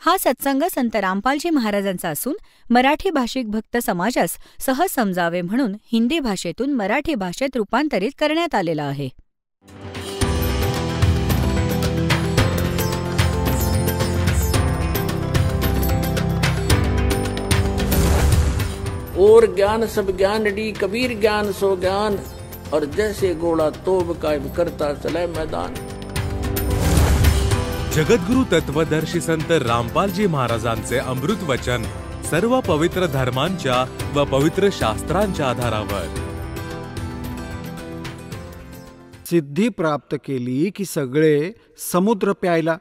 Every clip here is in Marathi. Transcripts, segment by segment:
हा सत्संग संत रामपालजी महाराजांचा असून मराठी भाषिक भक्त समाजास सहज समजावे म्हणून हिंदी भाषेतून मराठी भाषेत रूपांतरित करण्यात आलेला आहे. और ज्ञान सब ज्ञान डी कबीर ज्ञान सो ज्ञान और जैसे घोड़ा तोब कायम करता चले मैदान. जगद्गुरु तत्वदर्शी संत रामपालजी महाराजांचे अमृत वचन सर्व पवित्र धर्मांच्या व पवित्र शास्त्रांच्या आधारावर. सिद्धी प्राप्त केली की सगळे समुद्र प्यायला.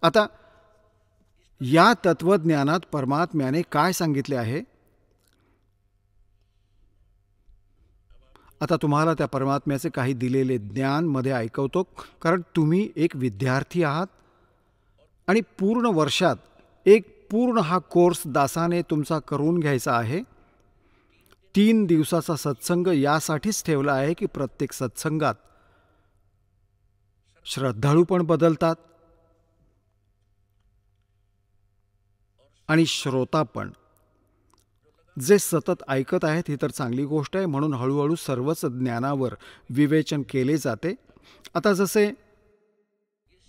आता या तत्वज्ञानात परमात्म्याने काय सांगितले आहे? आता तुम्हाला त्या परमात्म्याचे काही दिलेले ज्ञान मध्ये ऐकवतो, कारण तुम्ही एक विद्यार्थी आहात आणि पूर्ण वर्षात एक पूर्ण हा कोर्स दासाने तुमचा करून घ्यायचा आहे. 3 दिवसाचा सत्संग यासाठीच ठेवला आहे की प्रत्येक सत्संगात श्रद्धाळू पण बदलतात आणि श्रोता पण. जे सतत ऐकत आहेत ही तर चांगली गोष्ट आहे, म्हणून हळूहळू सर्वच ज्ञानावर विवेचन केले जाते. आता जसे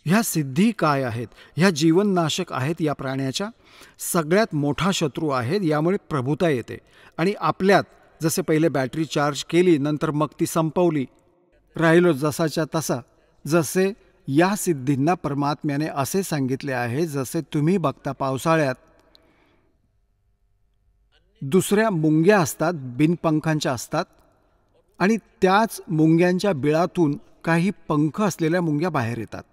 ह्या सिद्धी काय आहेत, ह्या जीवननाशक आहेत, या प्राण्याच्या सगळ्यात मोठा शत्रू आहेत. यामुळे प्रभुता येते आणि आपल्यात जसे पहिले बॅटरी चार्ज केली नंतर मग ती संपवली, राहिलो जसाच्या तसा. जसे या सिद्धींना परमात्म्याने असे सांगितले आहे, जसे तुम्ही बघता पावसाळ्यात दुसऱ्या मुंग्या असतात, बिनपंखांच्या असतात, आणि त्याच मुंग्यांच्या बिळातून काही पंख असलेल्या मुंग्या बाहेर येतात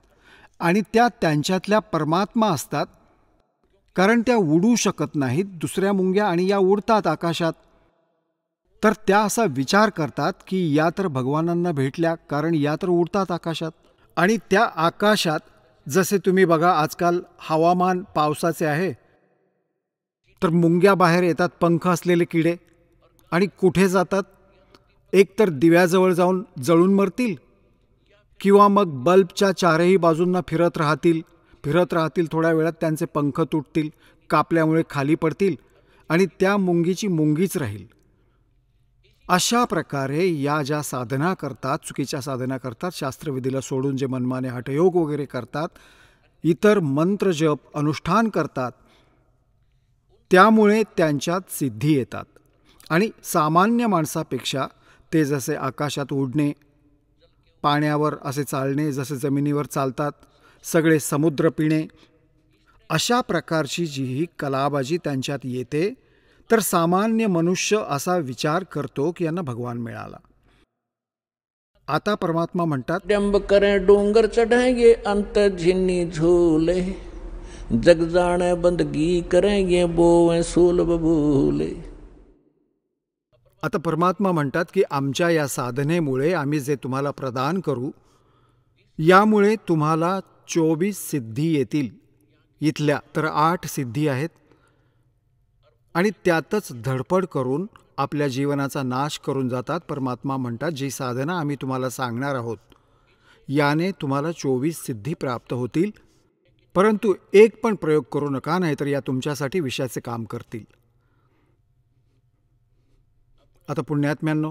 आणि त्या त्यांच्यातल्या परमात्मा असतात, कारण त्या उडू शकत नाहीत दुसऱ्या मुंग्या, आणि या उडतात आकाशात. तर त्या असा विचार करतात की या तर भगवानांना भेटल्या, कारण या तर उडतात आकाशात. आणि त्या आकाशात जसे तुम्ही बघा आजकाल हवामान पावसाचे आहे, तर मुंग्या बाहेर येतात, पंख असलेले किडे, आणि कुठे जातात? एक तर दिव्याजवळ जाऊन जळून मरतील, किंवा मग बल्बच्या चारही बाजूंना फिरत राहतील. थोड्या वेळात त्यांचे पंख तुटतील, कापल्यामुळे खाली पडतील आणि त्या मुंगीची मुंगीच राहील. अशा प्रकारे या ज्या साधना करतात, चुकीच्या साधना करतात, शास्त्रविधीला सोडून जे मनमाने हठयोग वगैरे करतात, इतर मंत्र जप अनुष्ठान करतात, त्यामुळे त्यांच्यात सिद्धी येतात. आणि सामान्य माणसापेक्षा ते जसे आकाशात उडणे, पाण्यावर असे चालणे, जसे जमिनीवर चालतात, सगळे समुद्र पिणे, अशा प्रकारची जी ही कलाबाजी त्यांच्यात येते, तर सामान्य मनुष्य असा विचार करतो की यांना भगवान मिळाला. आता परमात्मा म्हणतात, डंब करें डोंगर चढ़ेंगे अंत झिन्नी झूले जग जाने बंदगी करेंगे बोवें सूल बबूले. आता परमात्मा म्हणतात की आमच्या या साधनेमुळे आम्ही जे तुम्हाला प्रदान करू, यामुळे तुम्हाला 24 सिद्धी येतील. इथल्या तर 8 सिद्धी आहेत, आणि त्यातच धडपड करून आपल्या जीवनाचा नाश करून जातात. परमात्मा म्हणतात जी साधना आम्ही तुम्हाला सांगणार आहोत याने तुम्हाला 24 सिद्धी प्राप्त होतील, परंतु एक पण प्रयोग करू नका, नाहीतर या तुमच्यासाठी विषयाचे काम करतील. आता पुण्यात्म्यांनो,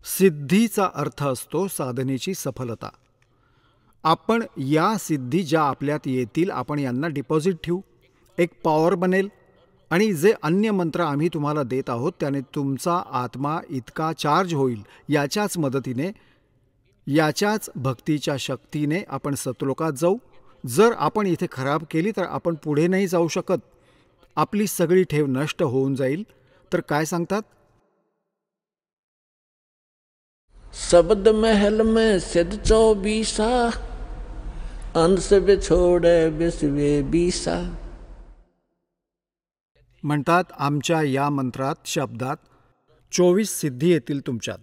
सिद्धीचा अर्थ असतो साधनेची सफलता. आपण या सिद्धी ज्या आपल्यात येतील आपण यांना डिपॉझिट ठेवू, एक पॉवर बनेल, आणि जे अन्य मंत्र आम्ही तुम्हाला देत आहोत त्याने तुमचा आत्मा इतका चार्ज होईल. याच्याच मदतीने, याच्याच भक्तीच्या शक्तीने आपण सतलोकात जाऊ. जर आपण इथे खराब केली तर आपण पुढे नाही जाऊ शकत, आपली सगळी ठेव नष्ट होऊन जाईल. तर काय सांगतात? शब्द महल में सिद्ध 24 अंश बिछोड़े बिसवे 20. म्हणतात आमच्या या मंत्रात, शब्दात 24 सिद्धी येतील तुमच्यात,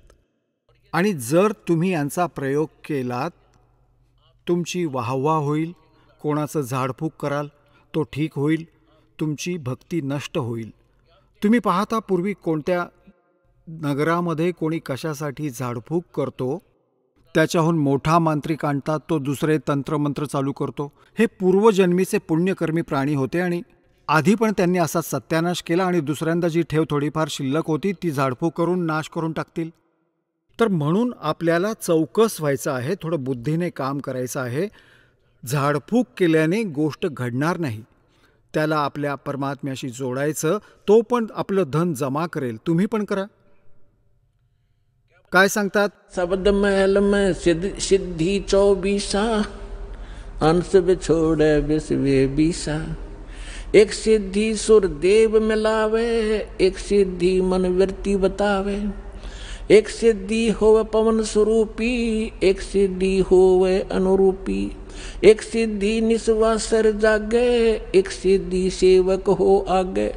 आणि जर तुम्ही यांचा प्रयोग केलात तुमची वाहवा होईल, कोणाचं झाडफूक कराल तो ठीक होईल, तुमची भक्ती नष्ट होईल. तुम्ही पाहता पूर्वी कोणत्या नगरामध्ये कोणी कशासाठी झाडफूक करतो त्याच्याहून मोठा मांत्रिक आणतात, तो दुसरे तंत्रमंत्र चालू करतो. हे पूर्वजन्मीचे पुण्यकर्मी प्राणी होते आणि आधी पण त्यांनी असा सत्यानाश केला आणि दुसऱ्यांदा जी ठेव थोडीफार शिल्लक होती ती झाडफूक करून नाश करून टाकतील. तर म्हणून आपल्याला चौकस व्हायचं आहे, थोडं बुद्धीने काम करायचं आहे. झाडफूक केल्याने गोष्ट घडणार नाही. त्याला आपल्या परमात्म्याशी जोडायचं, तो पण आपलं धन जमा करेल. तुम्ही पण करा. काय सांगतात? शब्द महल में सिद्धि 24 अंश बिछोड़े विश्वे 20 एक सिद्धि सुर देव मिलावे एक सिद्धि मन वृत्ति बतावे एक सिद्धि होवे पवन स्वरूपी एक सिद्धि होवे अनुरूपी एक सिद्धि निस्वासर जागे एक सिद्धि सेवक हो आगे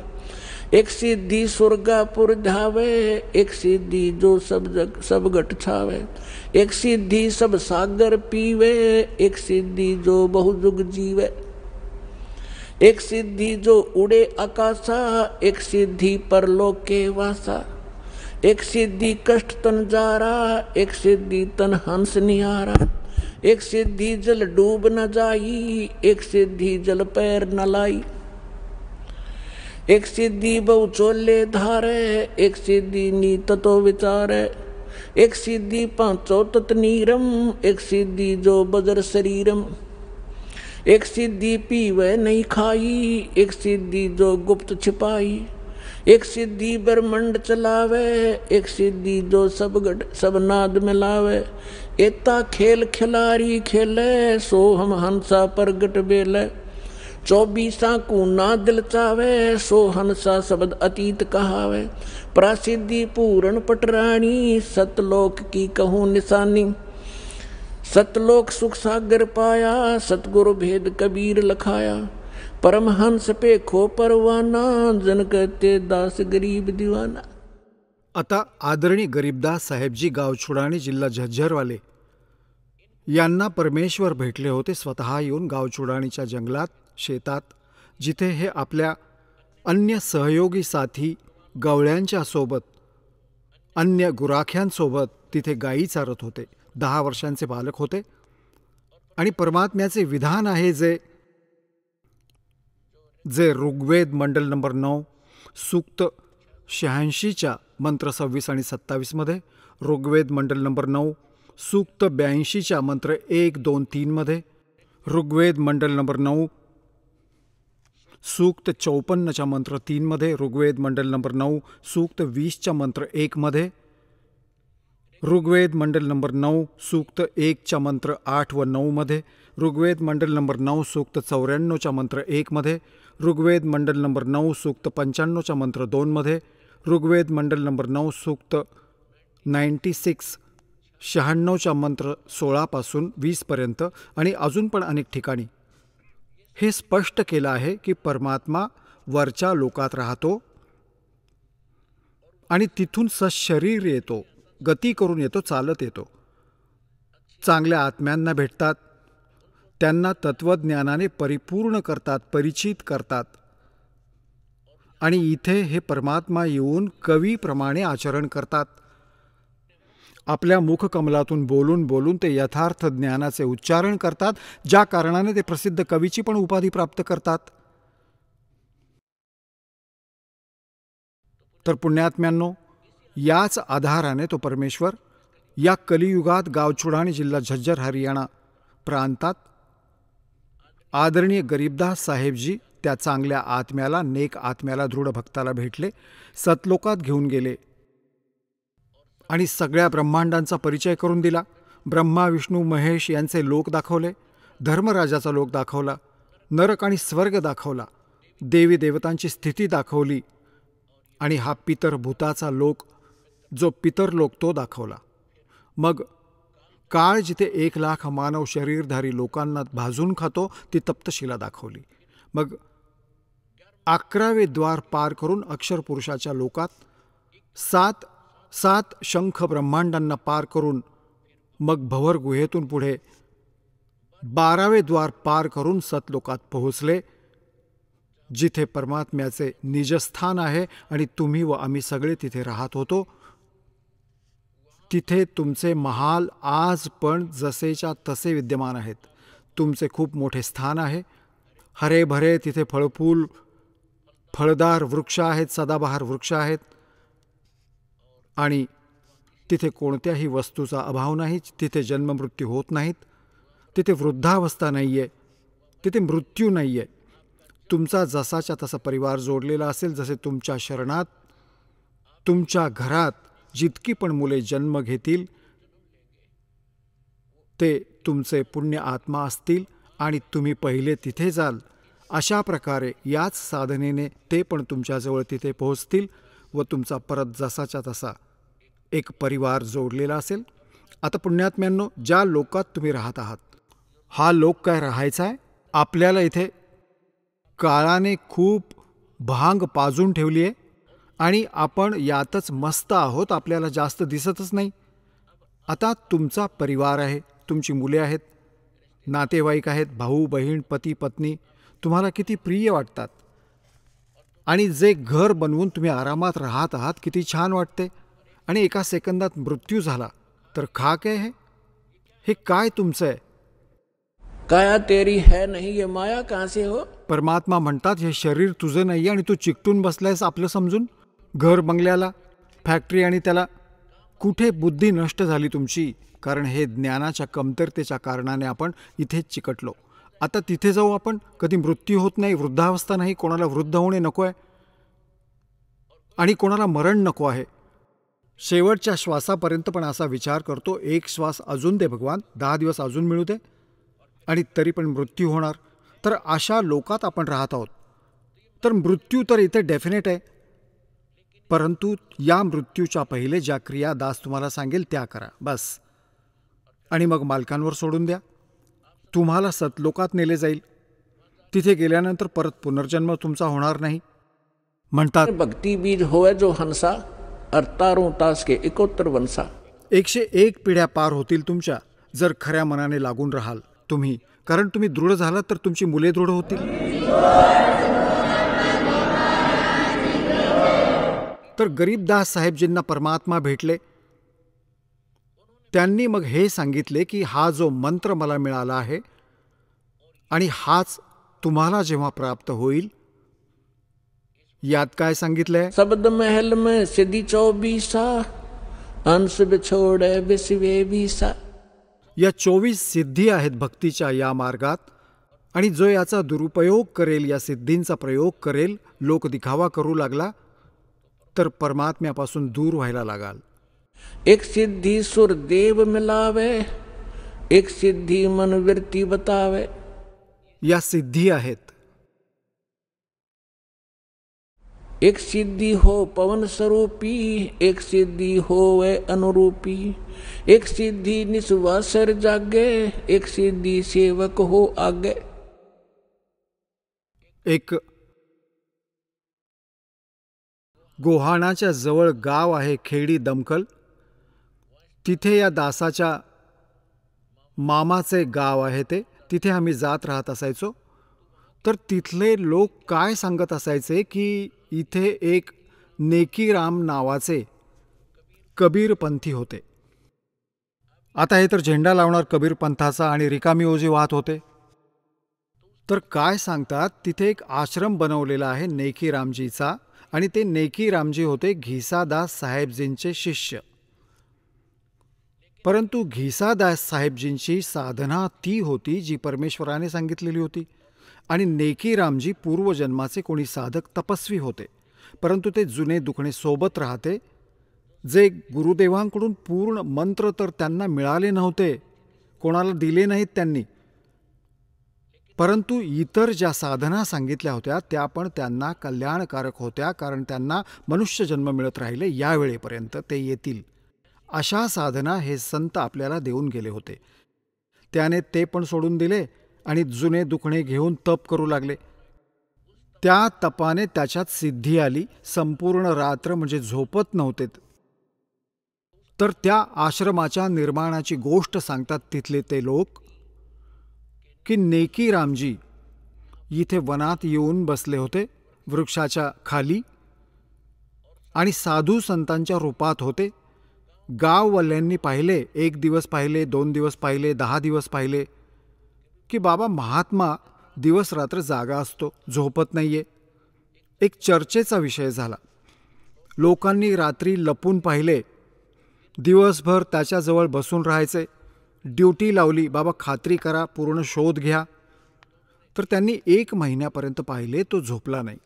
एक सिद्धि स्वर्गापुर धावे एक सिद्धि जो सब घट छावे एक सिद्धि सब सागर पीवे एक सिद्धि जो बहुजुग जीवे एक सिद्धि जो उड़े आकाशा एक सिद्धि परलोक के वासा एक सिद्धि कष्ट तन जारा एक सिद्धि तन हंस निहारा एक सिद्धि जल डूब न जाई एक सिद्धि जल पैर न लाई एक सिद्धि बहु चोले धारे एक सिद्धि नीत तो विचारे एक सिद्धि पांचो तत नीरम एक सिद्धि जो बजर शरीरम एक सिद्धि पीवे नहीं खाई एक सिद्धि जो गुप्त छिपाई एक सिद्धि ब्रह्मंड चलावे एक सिद्धि जो सब नाद मिलावे एता खेल खिलारी खेले सो हम हंसा प्रगट बेले 24 को ना दिल चावे सो हंसा शब्द अतीत कहावे प्रासिद्धि पूर्ण पटरानी सतलोक की कहूँ निशानी सतलोक सुख सागर पाया सतगुरु भेद कबीर लखाया परमहंस पे खो परवाना जन कहते दास गरीब दीवाना. आता आदरणीय गरीबदास साहेबजी गावछोडाणी जिल्हा झज्जरवाले यांना परमेश्वर भेटले होते स्वतः येऊन गावछोडाणीच्या जंगलात, शेतात, जिथे हे आपल्या अन्य सहयोगी साथी गवळ्यांच्या सोबत, अन्य गुराख्यांसोबत तिथे गायी चारत होते. 10 वर्षांचे बालक होते आणि परमात्म्याचे विधान आहे जे ऋग्वेद मंडल नंबर 9 सूक्त 86च्या मंत्र 26 आणि 27 मध्ये, ऋग्वेद मंडल नंबर 9 सूक्त 82च्या मंत्र 1, 2, 3 मध्ये, ऋग्वेद मंडल नंबर 9 सूक्त 54च्या मंत्र 3 मध्ये, ऋग्वेद मंडल नंबर 9 सूक्त 20च्या मंत्र 1 मध्ये, ऋग्वेद मंडल नंबर 9 सूक्त 1च्या मंत्र 8 व 9 मध्ये, ऋग्वेद मंडल नंबर 9 सूक्त 94च्या मंत्र 1 मध्ये, ऋग्वेद मंडल नंबर 9 सूक्त 95च्या मंत्र 2 मध्ये, ऋग्वेद मंडल नंबर 9 सूक्त 96च्या मंत्र 16 पासून 20 पर्यंत आणि अजून पण अनेक ठिकाणी हे स्पष्ट केलं आहे की परमात्मा वरच्या लोकात राहतो आणि तिथून सशरीर येतो, गती करून येतो, चालत येतो. चांगल्या आत्म्यांना भेटतात, त्यांना तत्वज्ञानाने परिपूर्ण करतात, परिचित करतात आणि इथे हे परमात्मा येऊन कवीप्रमाणे आचरण करतात. आपल्या मुखकमलातून बोलून बोलून ते यथार्थ ज्ञानाचे उच्चारण करतात, ज्या कारणाने ते प्रसिद्ध कवीची पण उपाधी प्राप्त करतात. तर पुण्यात्म्यांनो, याच आधाराने तो परमेश्वर या कलियुगात गावछोडाणी जिल्हा झज्जर हरियाणा प्रांतात आदरणीय गरीबदास साहेबजी त्या चांगल्या आत्म्याला, नेक आत्म्याला, दृढ भक्ताला भेटले, सतलोकात घेऊन गेले आणि सगळ्या ब्रह्मांडांचा परिचय करून दिला. ब्रह्मा, विष्णू, महेश यांचे लोक दाखवले, धर्मराजाचा लोक दाखवला, नरक आणि स्वर्ग दाखवला, देवी देवतांची स्थिती दाखवली आणि हा पितरभूताचा लोक जो पितरलोक तो दाखवला. मग काळ जिथे 1,00,000 मानव शरीरधारी लोकांना भाजून खातो ती तप्तशिला दाखवली. मग 11वे द्वार पार करून अक्षरपुरुषाच्या लोकात 7 शंख ब्रह्मांडांना पार करून मग भवर गुहेतून पुढे 12वे द्वार पार करून सतलोकात पोहोचले, जिथे परमात्म्याचे निजस्थान आहे आणि तुम्ही व आम्ही सगळे तिथे राहत होतो. तिथे तुमचे महाल आज पण जसेच्या तसे विद्यमान आहेत. तुमचे खूप मोठे स्थान आहे. हरे भरे तिथे फळफूल फळदार वृक्ष आहेत, सदाबहार वृक्ष आहेत, आणि तिथे कोणत्याही वस्तूचा अभाव नाही. तिथे जन्ममृत्यू होत नाहीत. तिथे वृद्धावस्था नाही आहे. तिथे मृत्यू नाही आहे. तुमचा जसाच्या तसा परिवार जोडलेला असेल. जसे तुमच्या शरणात तुमच्या घरात जितकी पण मुले जन्म घेतील ते तुमचे पुण्य आत्मा असतील आणि तुम्ही पहिले तिथे जाल. अशा प्रकारे याच साधनेने ते पण तुमच्याजवळ तिथे पोहोचतील व तुमचा परत जसाच्या तसा एक परिवार जोडलेला असेल. आता पुण्यात्म्यांनो, ज्या लोकात तुम्ही राहत आहात, हा लोक काय राहायचा आहे? आपल्याला इथे काळाने खूप भांग पाजून ठेवली आहे आणि आपण यातच मस्त आहोत. आपल्याला जास्त दिसतच नाही. आता तुमचा परिवार आहे, तुमची मुले आहेत, नातेवाईक आहेत, भाऊ बहीण, पती पत्नी तुम्हाला किती प्रिय वाटतात. आणि जे घर बनवून तुम्ही आरामात राहत आहात, किती छान वाटते. आणि एका सेकंदात मृत्यू झाला तर खाक आहे. हे काय तुमचं आहे? काया तेरी है नहीं, ये माया कहाँ से हो? परमात्मा म्हणतात हे शरीर तुझं नाही आणि तू चिकटून बसलायस आपलं समजून घर बंगल्याला, फॅक्टरी, आणि त्याला. कुठे बुद्धी नष्ट झाली तुमची? कारण हे ज्ञानाच्या कमतरतेच्या कारणाने आपण इथेच चिकटलो. आता तिथे जाऊ आपण. कधी मृत्यू होत नाही, वृद्धावस्था नाही, कोणाला वृद्ध होणे नको आहे आणि कोणाला मरण नको आहे. शेवटच्या श्वासापर्यंत पण असा विचार करतो, एक श्वास अजून दे भगवान, 10 दिवस अजून मिळू दे, आणि तरी पण मृत्यू होणार. तर अशा लोकात आपण राहत आहोत. तर मृत्यू तर इथे डेफिनेट आहे, परंतु या मृत्यूच्या पहिले ज्या क्रिया दास तुम्हाला सांगेल त्या करा बस. आणि मग मालकांवर सोडून द्या. तुम्हाला सतलोकात नेले जाईल. तिथे गेल्यानंतर परत पुनर्जन्म तुमचा होणार नाही. म्हणतात भक्ति बीज होवे जो हंसा, अवतारों तास के 71 वंशा. 101 पिढ्या पार होतील तुमच्या जर खऱ्या मनाने लागून राहाल तुम्ही. कारण तुम्ही दृढ झालात तर तुमची मुले दृढ होतील. तर गरीबदास साहेबजींना परमात्मा भेटले. त्यांनी मग हे सांगितले की हा जो मंत्र मला मिळाला आहे आणि हाच तुम्हाला जेव्हा प्राप्त होईल, यात काय सांगितलंय? शब्द महल में सिद्धि 24, अंश बिछोड़े विश्वे बीसा. या 24 सिद्धी आहेत भक्तीच्या या मार्गात, आणि जो याचा दुरुपयोग करेल, या सिद्धींचा प्रयोग करेल, लोक दिखावा करू लागला तर परमात्म्यापासून दूर व्हायला लागाल. एक सिद्धि सुर देव मिलावे, एक सिद्धि मन वृत्ति बतावे. या सिद्धी आहेत. एक सिद्धि हो पवन स्वरूपी, एक सिद्धि हो वे अनुरूपी. एक सिद्धि निस्वासर जागे, एक सिद्धि सेवक हो आगे. एक गोहाणाच्या जवळ गाव आहे खेडी दमकल. तिथे या दासाच्या मामाचे गाव आहे ते. तिथे आम्ही जात राहत असायचो. तर तिथले लोक काय सांगत असायचे की इथे एक नेकीराम नावाचे कबीरपंथी होते. आता हे तर झेंडा लावणार कबीरपंथाचा आणि रिकामी ओझी वाहत होते. तर काय सांगतात, तिथे एक आश्रम बनवलेला आहे नेकीरामजीचा, आणि ते नेकीरामजी होते घिसादास साहेबजींचे शिष्य. परंतु घिसादास साहेबजींची साधना ती होती जी परमेश्वराने सांगितलेली होती, आणि नेकीरामजी पूर्वजन्माचे कोणी साधक तपस्वी होते. परंतु ते जुने दुखणे सोबत राहते. जे गुरुदेवांकडून पूर्ण मंत्र तर त्यांना मिळाले नव्हते, कोणाला दिले नाहीत त्यांनी, परंतु इतर ज्या साधना सांगितल्या होत्या त्या पण त्यांना कल्याणकारक होत्या, कारण त्यांना मनुष्य जन्म मिळत राहिले यावेळेपर्यंत ते येतील. अशा साधना हे संत आपल्याला देऊन गेले होते. त्याने ते पण सोडून दिले आणि जुने दुखणे घेऊन तप करू लागले. त्या तपाने त्याच्यात सिद्धी आली. संपूर्ण रात्र म्हणजे झोपत नव्हते. तर त्या आश्रमाच्या निर्माणाची गोष्ट सांगतात तिथले ते लोक की नेकीरामजी इथे वनात येऊन बसले होते वृक्षाच्या खाली, आणि साधू संतांच्या रूपात होते. गाववाल्यांनी पाहिले, 1 दिवस पाहिले, 2 दिवस पाहिले, 10 दिवस पाहिले, की बाबा महात्मा दिवस रात्र जागा असतो, झोपत नाहीये. एक चर्चेचा विषय झाला. लोकांनी रात्री लपून पाहिले, दिवसभर त्याच्याजवळ बसून राहायचे. ड्युटी लावली, बाबा खात्री करा, पूर्ण शोध घ्या. तर त्यांनी 1 महिन्यापर्यंत पाहिले, तो झोपला नाही.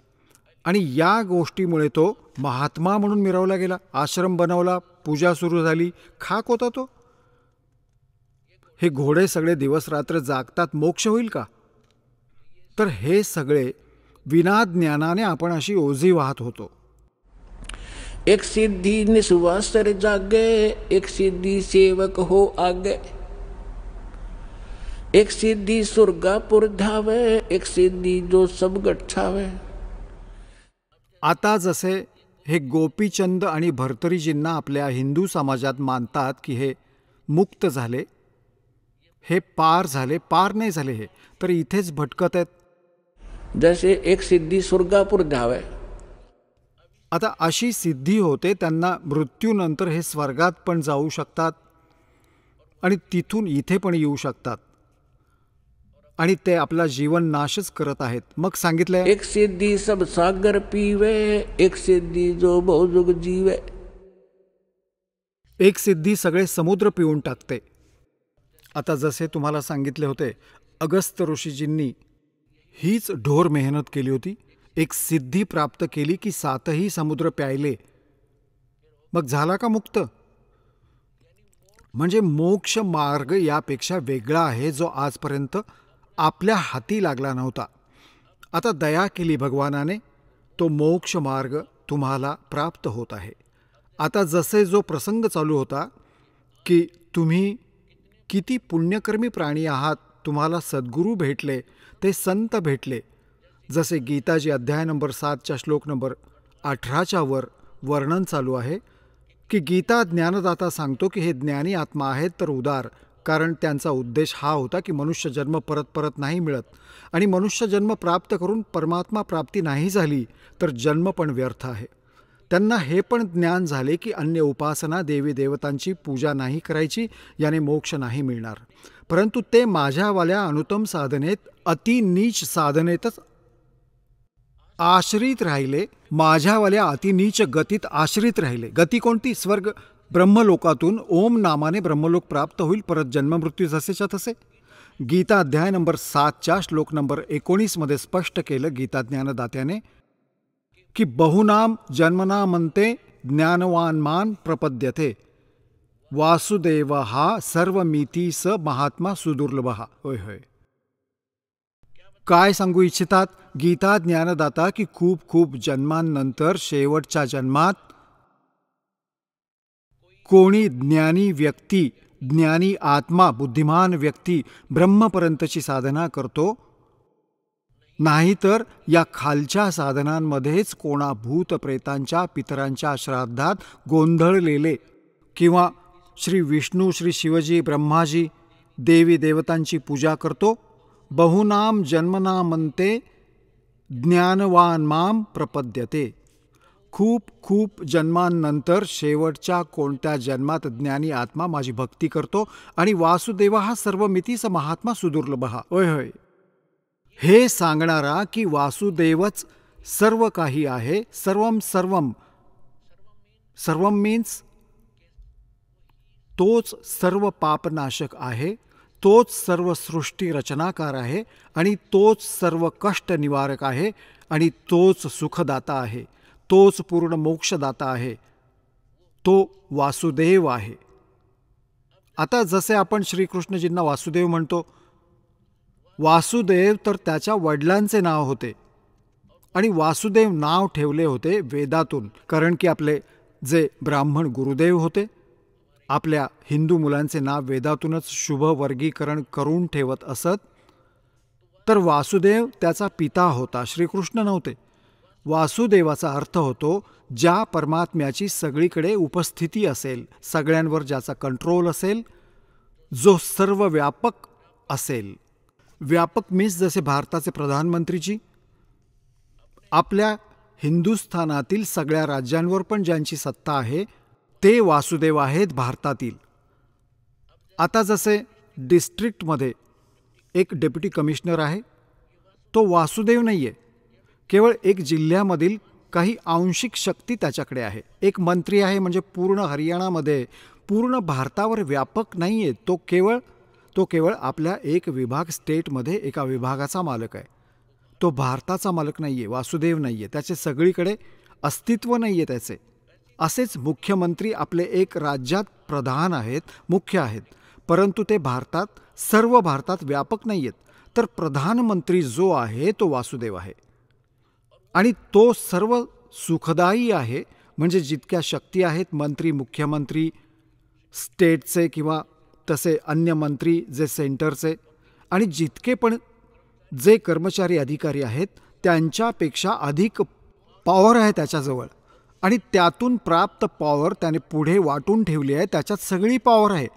आणि या गोष्टीमुळे तो महात्मा म्हणून मिरवला गेला. आश्रम बनवला, पूजा सुरू झाली, खाक होता तो. हे घोडे सगळे दिवस रात्र जागतात, मोक्ष होईल का? तर हे सगळे विनाज्ञानाने आपण अशी ओझी वाहत होतो. एक सिद्धि निस्वासर जागे, एक सिद्धि सेवक हो आगे. एक सिद्धि स्वर्गापुर धावे, एक सिद्धि जो सब गठावे. आता जसे हे गोपीचंद आणि भर्तरीजींना आपल्या हिंदू समाजात मानतात की हे मुक्त झाले, हे पार झाले, पार नाही झाले, हे तर इथेच भटकत आहेत. जैसे एक सिद्धि स्वर्गापुर धावे. आता अशी सिद्धी होते त्यांना, मृत्यूनंतर हे स्वर्गात पण जाऊ शकतात आणि तिथून इथे पण येऊ शकतात. आणि ते आपला जीवन नाशच करत आहेत. मग सांगितलंय, एक सिद्धि सब सागर पीवे, एक सिद्धि जो बहुजुग जीवे. एक सिद्धी सगळे समुद्र पिऊन टाकते. आता जसे तुम्हाला सांगितले होते, अगस्त्य ऋषीजींनी हीच ढोर मेहनत केली होती. एक सिद्धी प्राप्त केली की 7ही समुद्र प्यायले. मग झाला का मुक्त? म्हणजे मोक्ष मार्ग यापेक्षा वेगळा आहे, जो आजपर्यंत आपल्या हाती लागला नव्हता. आता दया केली भगवानाने, तो मोक्ष मार्ग तुम्हाला प्राप्त होत आहे. आता जसे जो प्रसंग चालू होता की तुम्ही किती पुण्यकर्मी प्राणी आहात, तुम्हाला सद्गुरू भेटले, ते संत भेटले. जसे गीताजी अध्याय नंबर 7 श्लोक नंबर 18 वर वर्णन चालू आहे की गीता ज्ञानदाता सांगतो की हे ज्ञानी आत्मा आहेत तर उदार, कारण त्यांचा उद्देश हा होता की मनुष्य जन्म परत परत नाही मिळत, आणि मनुष्य जन्म प्राप्त करून परमात्मा प्राप्ती नाही झाली तर जन्म पण व्यर्थ आहे. त्यांना हे पण ज्ञान झाले की अन्य उपासना, देवी देवतांची पूजा नाही करायची, याने मोक्ष नाही मिळणार. परंतु ते माझ्यावाल्या अनुत्तम साधनेत, अति नीच साधनेतच आश्रित राहिले, माझ्यावाल्या अतिनीच गतीत आश्रित राहिले. गती कोणती? स्वर्ग ब्रह्मलोकातून ओम नामाने ब्रह्मलोक प्राप्त होईल, परत जन्ममृत्यू जसेच्या तसे. गीता अध्याय नंबर 7 श्लोक नंबर 19 मध्ये स्पष्ट केलं गीता ज्ञानदात्याने की बहुनाम जन्मनामंते ज्ञानवानमान प्रपद्यते, वासुदेव हा सर्वमिती स महात्मा सुदुर्लभ. होय होय. काय सांगू इच्छितात गीता ज्ञानदाता की खूप खूप जन्मांनंतर शेवटच्या जन्मात कोणी ज्ञानी व्यक्ती, ज्ञानी आत्मा, बुद्धिमान व्यक्ती ब्रह्मपर्यंतची साधना करतो, नाहीतर या खालच्या साधनांमध्येच कोणा भूत प्रेतांच्या पितरांच्या श्राद्धात गोंधळलेले किंवा श्री विष्णू, श्री शिवजी, ब्रह्माजी, देवी देवतांची पूजा करतो. बहुनाम जन्मनामंते ज्ञानवान माम प्रपद्यते. खूप खूप जन्मांनंतर शेवटच्या कोणत्या जन्मात ज्ञानी आत्मा माझी भक्ती करतो, आणि वासुदेव हा सर्वमितीस महात्मा सुदुर्लभ. होय होय. हे सांगणारा की वासुदेवच सर्व काही आहे. सर्वम सर्वम, सर्वम मीन्स तोच सर्व पापनाशक आहे, तोच सर्व सृष्टी रचनाकार आहे, आणि तोच सर्व कष्ट निवारक आहे, आणि तोच सुखदाता आहे, तोच पूर्ण मोक्षदाता आहे, तो वासुदेव आहे. आता जसे आपण श्रीकृष्णजींना वासुदेव म्हणतो, वासुदेव तर त्याच्या वडिलांचे नाव होते, आणि वासुदेव नाव ठेवले होते वेदातून, कारण की आपले जे ब्राह्मण गुरुदेव होते, आपल्या हिंदू मुलांचे नाव वेदातूनच शुभ वर्गीकरण करून ठेवत असत. तर वासुदेव त्याचा पिता होता, श्रीकृष्ण नव्हते. वासुदेवाचा अर्थ होतो ज्या परमात्म्याची सगळीकडे उपस्थिती असेल, सगळ्यांवर ज्याचा कंट्रोल असेल, जो सर्व व्यापक असेल. व्यापक मीन्स जसे भारताचे प्रधानमंत्रीजी, आपल्या हिंदुस्थानातील सगळ्या राज्यांवर पण ज्यांची सत्ता आहे, ते वासुदेव आहेत भारतातील. आता जसे डिस्ट्रिक्टमध्ये एक डेप्युटी कमिशनर आहे, तो वासुदेव नाही आहे. केवळ एक जिल्ह्यामधील काही आंशिक शक्ती त्याच्याकडे आहे. एक मंत्री आहे म्हणजे पूर्ण हरियाणामध्ये, पूर्ण भारतावर व्यापक नाही आहे. तो केवळ आपल्या एक विभाग स्टेटमध्ये एका विभागाचा मालक आहे. तो भारताचा मालक नाही आहे, वासुदेव नाही आहे. त्याचे सगळीकडे अस्तित्व नाही आहे त्याचे. असेच मुख्यमंत्री आपले एक राज्यात प्रधान आहेत, मुख्य आहेत, परंतु ते सर्व भारतात व्यापक नाही आहेत. तर प्रधानमंत्री जो आहे तो वासुदेव आहे आणि तो सर्व सुखदायी आहे. म्हणजे जितक्या शक्ती आहेत मंत्री, मुख्यमंत्री स्टेटचे किंवा तसे अन्य मंत्री जे सेंटरचे, आणि जितके पण जे कर्मचारी अधिकारी आहेत त्यांच्यापेक्षा अधिक पॉवर आहे त्याच्याजवळ, आणि त्यातून प्राप्त पॉवर त्याने पुढे वाटून ठेवली आहे. त्याच्यात सगळी पॉवर आहे.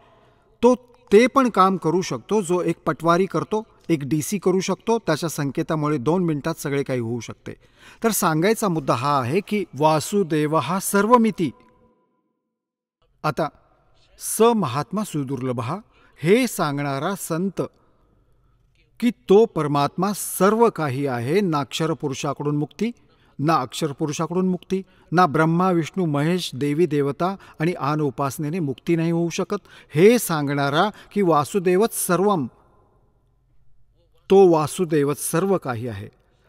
तो ते पण काम करू शकतो जो एक पटवारी करतो, एक DC करू शकतो. त्याच्या संकेतामुळे 2 मिनिटात सगळे काही होऊ शकते. तर सांगायचा मुद्दा हा आहे की वासुदेव हा सर्वमिती. आता स महात्मा सुदुर्लभ हे सांगणारा संत की तो परमात्मा सर्व काही आहे. ना अक्षर पुरुषाकडून मुक्ती, ना अक्षर पुरुषाकडून मुक्ती, ना ब्रह्मा विष्णू महेश देवी देवता आणि आन उपासनेने मुक्ती नाही होऊ शकत. हे सांगणारा की वासुदेवच सर्वम, तो वासुदेवच सर्व काही आहे.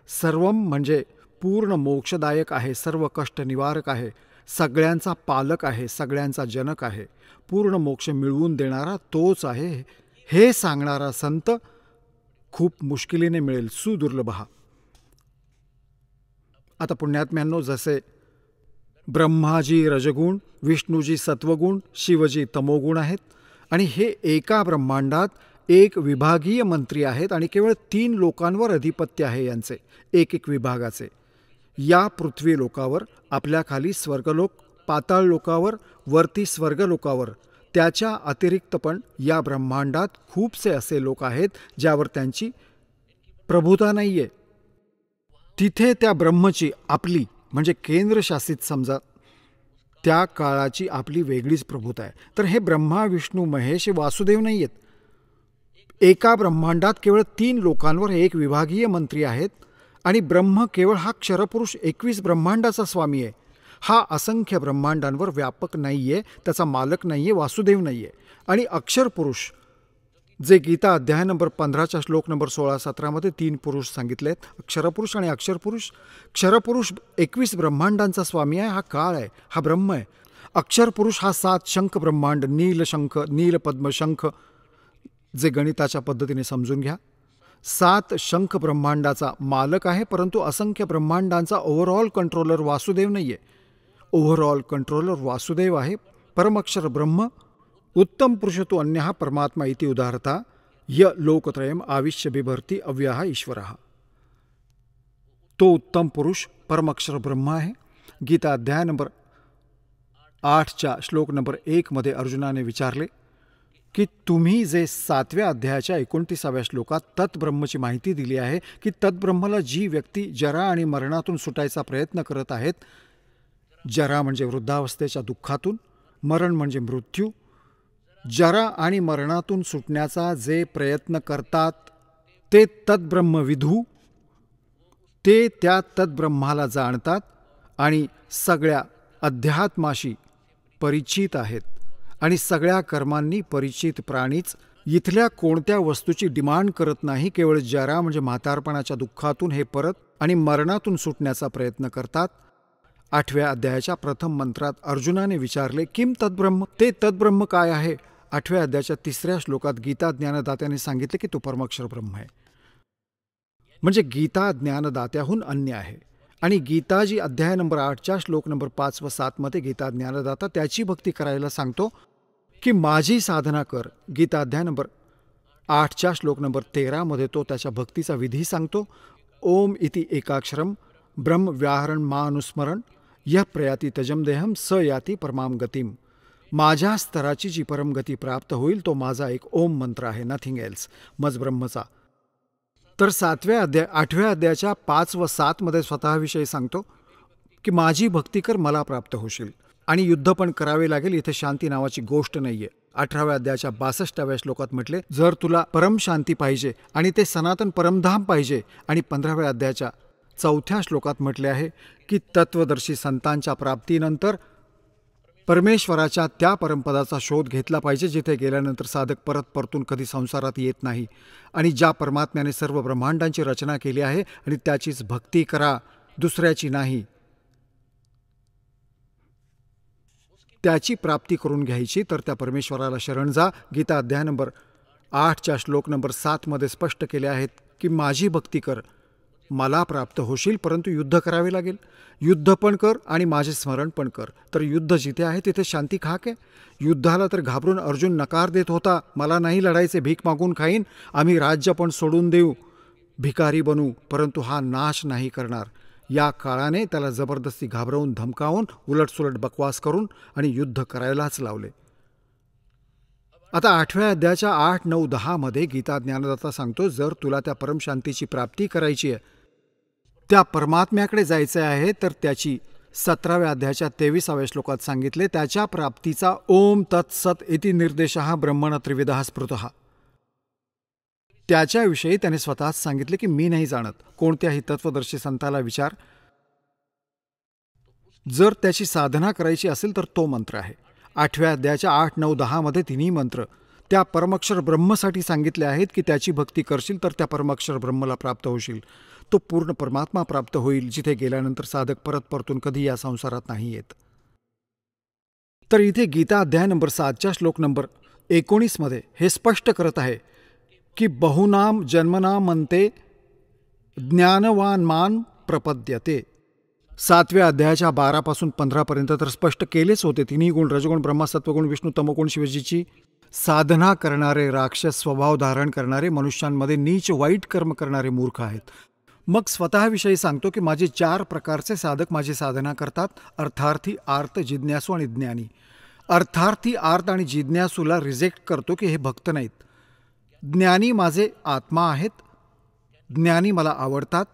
सर्वम म्हणजे पूर्ण मोक्षदायक आहे, सर्व कष्ट निवारक आहे, सगळ्यांचा पालक आहे, सगळ्यांचा जनक आहे, पूर्ण मोक्ष मिळवून देणारा तोच आहे. हे सांगणारा संत खूप मुश्किलीने मिळेल, सुदुर्लभ. आता पुण्यात्म्यांनो, जसे ब्रह्माजी रजगुण, विष्णूजी सत्वगुण, शिवजी तमोगुण आहेत, आणि हे एका ब्रह्मांडात एक विभागीय मंत्री आहेत आणि केवळ 3 लोकांवर अधिपत्य आहे यांचे, एक विभागाचे. या पृथ्वी लोकावर, आपल्या खाली स्वर्गलोक, पाताळ लोकावर, वरती स्वर्गलोकावर, त्याच्या अतिरिक्त पण या ब्रह्मांडात खूपसे असे लोक आहेत ज्यावर त्यांची प्रभुता नाही आहे. तिथे त्या ब्रह्मची आपली म्हणजे केंद्रशासित समजा त्या काळाची आपली वेगळीच प्रभुता आहे. तर हे ब्रह्मा विष्णू महेश हे वासुदेव नाही आहेत. एका ब्रह्मांडात केवळ 3 लोकांवर एक विभागीय मंत्री आहेत, आणि ब्रह्म केवळ हा क्षरपुरुष 21 ब्रह्मांडाचा स्वामी आहे. हा असंख्य ब्रह्मांडांवर व्यापक नाही आहे, त्याचा मालक नाही आहे, वासुदेव नाही आहे. आणि अक्षरपुरुष जे गीता अध्याय नंबर 15 श्लोक नंबर 16-17 3 पुरुष सांगितले आहेत, क्षरपुरुष आणि अक्षरपुरुष. क्षरपुरुष 21 ब्रह्मांडांचा स्वामी आहे, हा काळ आहे, हा ब्रह्म आहे. अक्षरपुरुष हा 7 शंख ब्रह्मांड, नीलशंख, नीलपद्मशंख, जे गणिताच्या पद्धतीने समजून घ्या. 7 शंख ब्रह्मांडाचा मालक आहे, परंतु असंख्य ब्रह्मांडांचा ओव्हरऑल कंट्रोलर वासुदेव नाही आहे. ओव्हरऑल कंट्रोलर वासुदेव आहे. परमक्षर ब्रह्म, उत्तम पुरुष तो अन्य परमात्मा इति उदाहरता, य लोकत्रयम आविश्य बिभर्ती अव्यय ईश्वर. तो उत्तम पुरुष परमक्षर ब्रह्म आहे. गीता अध्याय नंबर 8 श्लोक नंबर 1 मध्ये अर्जुनाने विचारले की तुम्ही जे 7व्या अध्यायाच्या 29व्या श्लोकात तत्ब्रह्मची माहिती दिली आहे की तत्ब्रह्मला जी व्यक्ती जरा आणि मरणातून सुटायचा प्रयत्न करत आहेत, जरा म्हणजे वृद्धावस्थेच्या दुःखातून, मरण म्हणजे मृत्यू, जरा आणि मरणातून सुटण्याचा जे प्रयत्न करतात ते तत्ब्रह्मविधू, ते त्या तत्ब्रह्माला जाणतात आणि सगळ्या अध्यात्माशी परिचित आहेत आणि सगळ्या कर्मांनी परिचित प्राणीच इथल्या कोणत्या वस्तूची डिमांड करत नाही. केवळ जरा म्हणजे म्हातारपणाच्या दुःखातून हे परत आणि मरणातून सुटण्याचा प्रयत्न करतात. 8व्या अध्यायाच्या प्रथम मंत्रात अर्जुनाने विचारले किम तद्ब्रह्म, ते तद्ब्रह्म काय आहे. 8व्या अध्यायाच्या 3ऱ्या श्लोकात गीता ज्ञानदात्याने सांगितले की तो परमाक्षर ब्रह्म आहे. म्हणजे गीता ज्ञानदात्याहून अन्य आहे. आणि गीताजी अध्याय नंबर 8च्या श्लोक नंबर 5 व 7 मध्ये गीता ज्ञानदाता त्याची भक्ती करायला सांगतो की माझी साधना कर. गीता अध्याय नंबर 8च्या श्लोक नंबर 13 मध्ये तो त्याच्या भक्तीचा विधी सांगतो. ओम इति एकाक्षरम ब्रह्म व्याहरण मानुस्मरण यह प्रयाती तजम देहम स याती परमाम गतीम. माझ्या स्तराची जी परमगती प्राप्त होईल तो माझा एक ओम मंत्र आहे, नथिंग एल्स, मज ब्रह्मचा. तर 8व्या अध्यायाच्या 5 व 7 मध्ये स्वतःविषयी सांगतो की माझी भक्ती कर, मला प्राप्त होशील. आणि युद्ध पण करावे लागेल. इथे शांती नावाची गोष्ट नाहीये. 18व्या अध्यायाच्या 62व्या श्लोकात म्हटले, जर तुला परम शांती पाहिजे आणि ते सनातन परमधाम पाहिजे. आणि 15व्या अध्यायाच्या 4थ्या श्लोकात म्हटले आहे की तत्वदर्शी संतांच्या प्राप्तीनंतर परमेश्वराच्या त्या परमपदाचा शोध घेतला पाहिजे जिथे गेल्यानंतर साधक परत परतून कधी संसारात येत नाही. आणि ज्या परमात्म्याने सर्व ब्रह्मांडांची रचना केली आहे आणि त्याचीच भक्ती करा, दुसऱ्याची नाही. त्याची प्राप्ती करून घ्यायची तर त्या परमेश्वराला शरण जा. गीता अध्याय नंबर 8च्या श्लोक नंबर 7 मध्ये स्पष्ट केले आहेत की माझी भक्ती कर, मला प्राप्त होशील, परंतु युद्ध करावे लागेल. युद्ध पण कर आणि माझे स्मरण पण कर. तर युद्ध जिथे आहे तिथे शांती खाक आहे. युद्धाला तर घाबरून अर्जुन नकार देत होता, मला नाही लढायचे, भीक मागून खाईन, आम्ही राज्य पण सोडून देऊ, भिकारी बनू, परंतु हा नाश नाही करणार. या काळाने त्याला जबरदस्ती घाबरवून धमकावून उलटसुलट बकवास करून आणि युद्ध करायलाच लावले. आता 8व्या अध्यायाच्या 8, 9, 10 मध्ये गीता ज्ञानदाता सांगतो, जर तुला त्या परमशांतीची प्राप्ती करायची आहे, त्या परमात्म्याकडे जायचे आहे, तर त्याची 17व्या अध्यायाच्या 23व्या श्लोकात सांगितले, त्याच्या प्राप्तीचा ओम तत्सत इति निर्देशः ब्रह्मण त्रिविधः स्मृतः. त्याच्याविषयी त्याने स्वतःच सांगितले की मी नाही जाणत. कोणत्याही तत्वदर्शी संताला विचार. जर त्याची साधना करायची असेल तर तो मंत्र आहे. 8व्या अध्यायाच्या 8, 9, 10 मध्ये तिन्ही मंत्र त्या परमक्षर ब्रह्मसाठी सांगितले आहेत की त्याची भक्ती करशील तर त्या परमक्षर ब्रह्मला प्राप्त होशील. तो पूर्ण परमात्मा प्राप्त होईल जिथे गेल्यानंतर साधक परत परतून कधी या संसारात नाही येत. तर इथे गीता अध्याय नंबर 7च्या श्लोक नंबर 19 मध्ये हे स्पष्ट करत आहे की बहुनाम जन्मनाम म्हणते ज्ञानवान मान प्रपद्यते. 7व्या अध्यायाच्या 12 पासून 15 पर्यंत तर स्पष्ट केलेच होते. तिन्ही गुण रजगुण ब्रह्मा सत्वगुण विष्णू तमोगुण शिवजीची साधना करणारे, राक्षस स्वभाव धारण करणारे, मनुष्यांमध्ये नीच वाईट कर्म करणारे मूर्ख आहेत. मग स्वतःविषयी सांगतो की माझे 4 प्रकारचे साधक माझी साधना करतात, अर्थार्थी, आर्त, जिज्ञासू आणि ज्ञानी. अर्थार्थी, आर्त आणि जिज्ञासूला रिजेक्ट करतो की हे भक्त नाहीत. ज्ञानी माझे आत्मा आहेत, ज्ञानी मला आवडतात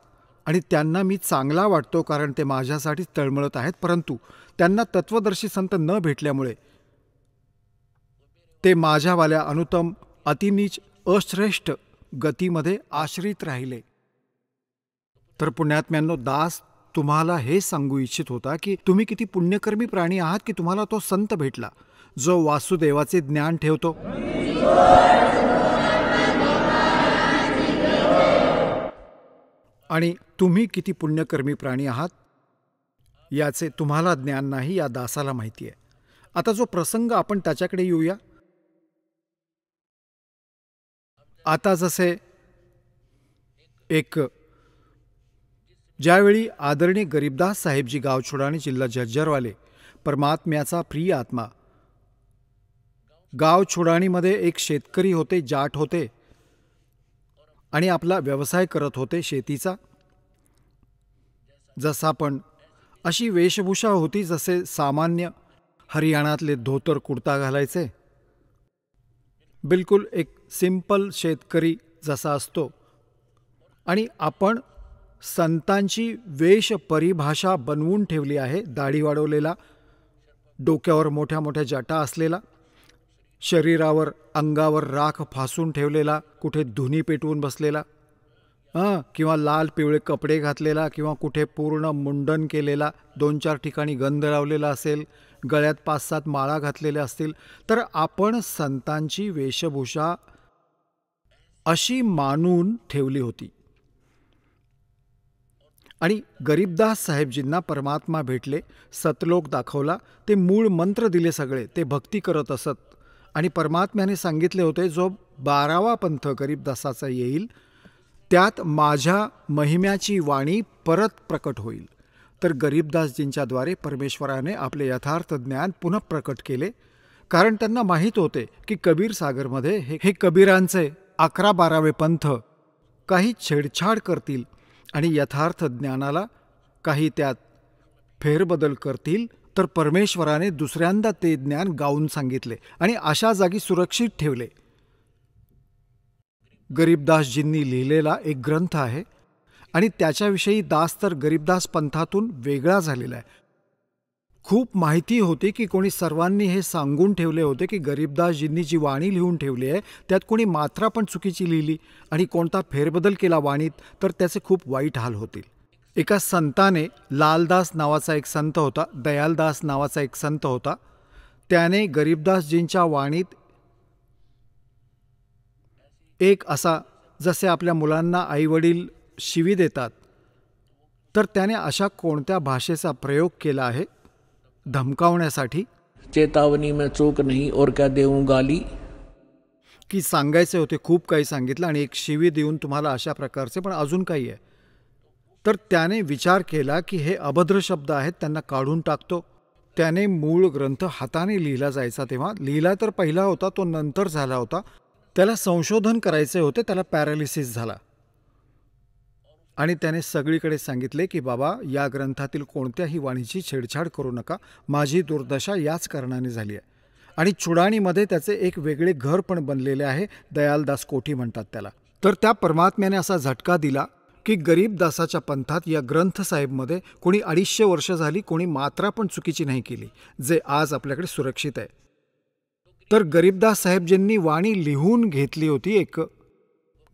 आणि त्यांना मी चांगला वाटतो कारण ते माझ्यासाठीच तळमळत आहेत, परंतु त्यांना तत्वदर्शी संत न भेटल्यामुळे ते माझ्यावाल्या अनुत्तम, अतिनीच, अश्रेष्ठ गतीमध्ये आश्रित राहिले. तर पुण्यात्म्यांनो, दास तुम्हाला हे सांगू इच्छित होता की तुम्ही किती पुण्यकर्मी प्राणी आहात की तुम्हाला तो संत भेटला जो वासुदेवाचे ज्ञान ठेवतो. आणि तुम्ही किती पुण्यकर्मी प्राणी आहात याचे तुम्हाला ज्ञान नाही, या दासाला माहिती आहे. आता जो प्रसंग आपण त्याच्याकडे येऊया. आता जसे एक ज्यावेळी आदरणीय गरीबदास साहेबजी गावछोडाणी जिल्हा झज्जरवाले, परमात्म्याचा प्रिय आत्मा, गावछोडाणीमध्ये एक शेतकरी होते, जाट होते आणि आपला व्यवसाय करत होते शेतीचा. जसा पण अशी वेशभूषा होती जसे सामान्य हरियाणातले धोतर कुर्ता घालायचे. बिलकुल एक सिंपल शेतकरी जसा असतो. आणि आपण संतांची वेश परिभाषा बनवून ठेवली आहे. दाढी वाढवलेला, डोक्यावर मोठ्या मोठ्या जटा असलेला, शरीरावर अंगावर राख फासून ठेवलेला, कुठे धुनी पेटवून बसलेला, किंवा लाल पिवळे कपडे घातलेला, किंवा कुठे पूर्ण मुंडन केलेला, 2-4 ठिकाणी गंध लावलेला असेल, गळ्यात 5-7 माळा घातलेल्या असतील. तर आपण संतांची वेशभूषा अशी मानून ठेवली होती. आणि गरीबदास साहेबजींना परमात्मा भेटले, सतलोक दाखवला, ते मूळ मंत्र दिले सगळे, ते भक्ती करत असत. आणि परमात्म्याने सांगितले होते जो 12वा पंथ गरीबदासाचा येईल त्यात माझ्या महिम्याची वाणी परत प्रकट होईल. तर गरीबदासजींच्याद्वारे परमेश्वराने आपले यथार्थ ज्ञान पुनः प्रकट केले. कारण त्यांना माहीत होते की कबीर सागरमध्ये हे कबीरांचे 11-12वे पंथ काही छेडछाड करतील आणि यथार्थ ज्ञानाला काही त्यात फेरबदल करतील. तर परमेश्वराने दुसऱ्यांदा ते ज्ञान गाऊन सांगितले आणि अशा जागी सुरक्षित ठेवले. गरीबदासजींनी लिहिलेला एक ग्रंथ आहे आणि त्याच्याविषयी दास तर गरीबदास पंथातून वेगळा झालेला आहे. खूप माहिती होती की कोणी सर्वांनी हे सांगून ठेवले होते की गरीबदासजींनी जी वाणी लिहून ठेवली आहे त्यात कोणी मात्रा पण चुकीची लिहिली आणि कोणता फेरबदल केला वाणीत तर त्याचे खूप वाईट हाल होतील. एका संताने, लालदास नावाचा एक संत होता, दयालदास नावाचा एक संत होता, त्याने गरीबदासजींच्या वाणीत एक असा, जसे आपल्या मुलांना आईवडील शिवी देतात, तर त्याने अशा कोणत्या भाषेचा प्रयोग केला आहे धमकावण्यासाठी चेतावनी में चूक नहीं और क्या देऊं गाली, की सांगायचे होते, खूप काही सांगितलं आणि एक शिवी देऊन तुम्हाला अशा प्रकारचे, पण अजून काही आहे. तर त्याने विचार केला की हे अभद्र शब्द आहेत, त्यांना काढून टाकतो. त्याने मूळ ग्रंथ हाताने लिहिला जायचा, तेव्हा लिहिला तर पहिला होता, तो नंतर झाला होता. त्याला संशोधन करायचे होते, त्याला पॅरालिसिस झाला आणि त्याने सगळीकडे सांगितले की बाबा या ग्रंथातील कोणत्याही वाणीची छेडछाड करू नका, माझी दुर्दशा याच कारणाने झाली आहे. आणि चुडाणीमध्ये त्याचे एक वेगळे घर पण बनलेले आहे, दयालदास कोठी म्हणतात त्याला. तर त्या परमात्म्याने असा झटका दिला की गरीबदासाच्या पंथात या ग्रंथसाहेबमध्ये कोणी 250 वर्ष झाली कोणी मात्रा पण चुकीची नाही केली, जे आज आपल्याकडे सुरक्षित आहे. तर गरीबदास साहेबजींनी वाणी लिहून घेतली होती. एक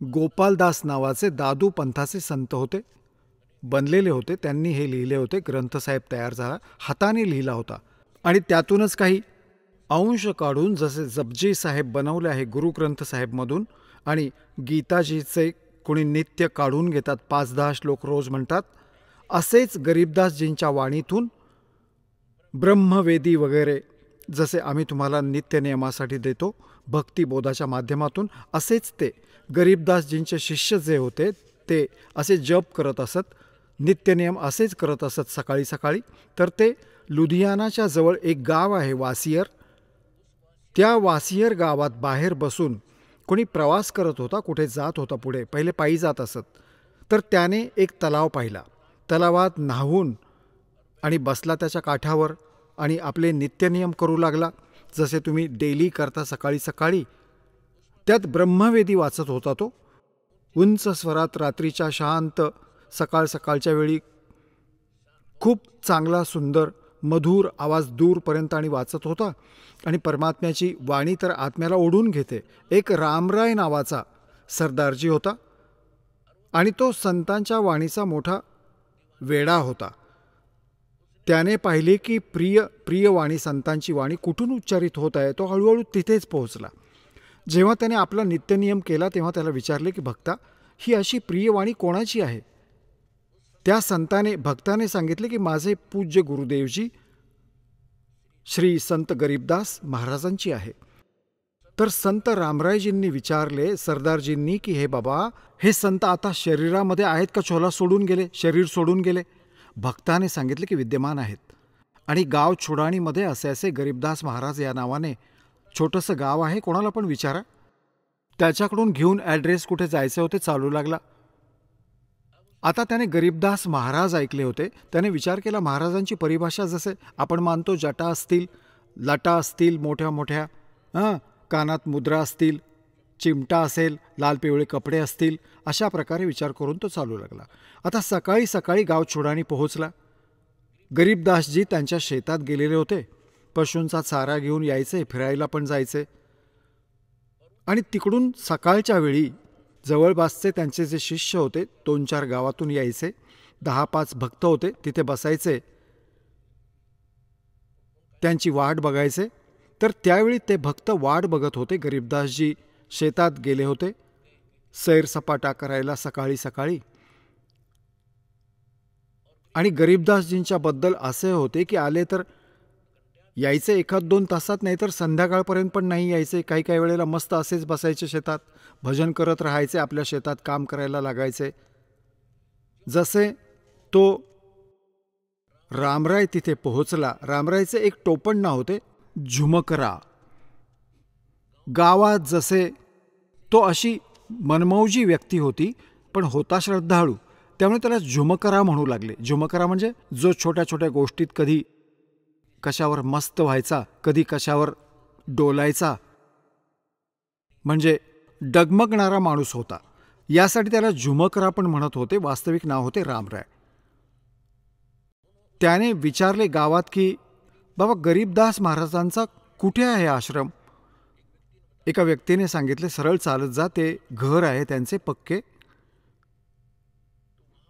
गोपालदास नावाचे दादू पंथाचे संत होते, बनलेले होते, त्यांनी हे लिहिले होते. ग्रंथसाहेब तयार झाला, हाताने लिहिला होता आणि त्यातूनच काही अंश काढून, जसे जपजी साहेब बनवले आहे गुरुग्रंथसाहेबमधून, आणि गीताजीचे कोणी नित्य काढून घेतात, 5-10 श्लोक रोज म्हणतात, असेच गरीबदासजींच्या वाणीतून ब्रह्मवेदी वगैरे जसे आम्ही तुम्हाला नित्यनियमासाठी देतो भक्तिबोधाच्या माध्यमातून, असेच ते गरीबदासजींचे शिष्य जे होते ते असे जप करत असत, नित्यनियम असेच करत असत सकाळी सकाळी. तर ते लुधियानाच्या जवळ एक गाव आहे वासियर, त्या वासियर गावात बाहेर बसून कोणी प्रवास करत होता, कुठे जात होता, पुढे पहिले पायी जात असत. तर त्याने एक तलाव पाहिला, तलावात न्हावून आणि बसला त्याच्या काठावर आणि आपले नित्यनियम करू लागला, जसे तुम्ही डेली करता सकाळी सकाळी. त्यात ब्रह्मवेदी वाचत होता तो, उंच स्वरात, रात्रीच्या शांत सकाळ सकाळच्या वेळी खूप चांगला सुंदर मधुर आवाज दूरपर्यंत आणि वाचत होता. आणि परमात्म्याची वाणी तर आत्म्याला ओढून घेते. एक रामराय नावाचा सरदारजी होता आणि तो संतांच्या वाणीचा मोठा वेडा होता. त्याने पाहिले की प्रिय वाणी, संतांची वाणी कुठून उच्चारित होत आहे. तो हळूहळू तिथेच पोहोचला. जेव्हा त्याने आपला नित्यनियम केला तेव्हा त्याला विचारले की भक्ता, ही अशी प्रिय वाणी कोणाची आहे. त्या भक्ताने सांगितले की माझे पूज्य गुरुदेवजी श्री संत गरीबदास महाराजांची आहे. तर संत रामरायजींनी विचारले सरदारजींनी की हे बाबा, हे संत आता शरीरामध्ये आहेत का छोला सोडून गेले, शरीर सोडून गेले. भक्ताने सांगितले की विद्यमान आहेत. आणि गाव चुडाणीमध्ये असे असे गरीबदास महाराज या नावाने छोटंसं गाव आहे, कोणाला पण विचारा. त्याच्याकडून घेऊन ॲड्रेस कुठे जायचे होते चालू लागला. आता त्याने गरीबदास महाराज ऐकले होते. त्याने विचार केला, महाराजांची परिभाषा जसे आपण मानतो, जटा असतील, लटा असतील मोठ्या मोठ्या, कानात मुद्रा असतील, चिमटा असेल, लाल पिवळे कपडे असतील, अशा प्रकारे विचार करून तो चालू लागला. आता सकाळी सकाळी गाव चुडाणी पोहोचला. गरीबदासजी त्यांच्या शेतात गेलेले होते, पशूंचा चारा घेऊन यायचे, फिरायला पण जायचे. आणि तिकडून सकाळच्या वेळी जवळपासचे त्यांचे जे शिष्य होते 2-4 गावातून यायचे, 10-5 भक्त होते, तिथे बसायचे, त्यांची वाट बघायचे. तर त्यावेळी ते भक्त वाट बघत होते. गरीबदासजी शेतात गेले होते सैरसपाटा करायला सकाळी सकाळी. आणि गरीबदासजींच्या बद्दल असे होते की आले तर यायचे 1-2 तासात, नाही तर संध्याकाळपर्यंत पण नाही यायचे. काही काही वेळेला मस्त असेच बसायचे शेतात, भजन करत राहायचे, आपल्या शेतात काम करायला लागायचे. जसे तो रामराय तिथे पोहोचला, रामरायचे एक टोपण नाव होते झुमकरा. गावात जसे तो अशी मनमौजी व्यक्ती होती, पण होता श्रद्धाळू, त्यामुळे त्याला झुमकरा म्हणू लागले. झुमकरा म्हणजे जो छोट्या छोट्या गोष्टीत कधी कशावर मस्त व्हायचा, कधी कशावर डोलायचा, म्हणजे डगमगणारा माणूस होता. यासाठी त्याला झुमकरा पण म्हणत होते. वास्तविक नाव होते रामराय. त्याने विचारले गावात की बाबा गरीबदास महाराजांचा कुठे आहे आश्रम? एका व्यक्तीने सांगितले, सरळ चालत जा, ते घर आहे त्यांचे पक्के.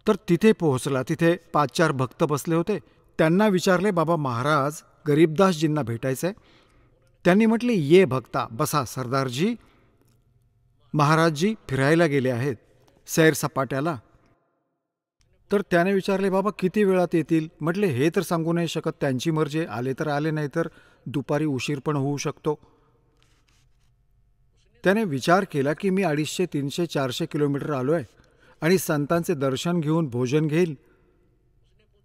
तर तिथे पोहोचला. तिथे 5-4 भक्त बसले होते. त्यांना विचारले, बाबा महाराज गरीबदासजींना भेटायचं आहे. त्यांनी म्हटले, ये भक्ता, बसा सरदारजी, महाराजजी फिरायला गेले आहेत सैर सपाट्याला. तर त्याने विचारले, बाबा किती वेळात येतील? म्हटले, हे तर सांगू नाही शकत, त्यांची मर्जी, आले तर आले, नाही तर दुपारी उशीर पण होऊ शकतो. त्याने विचार केला की मी 250, 300, 400 किलोमीटर आलो आहे आणि संतांचे दर्शन घेऊन भोजन घेईल.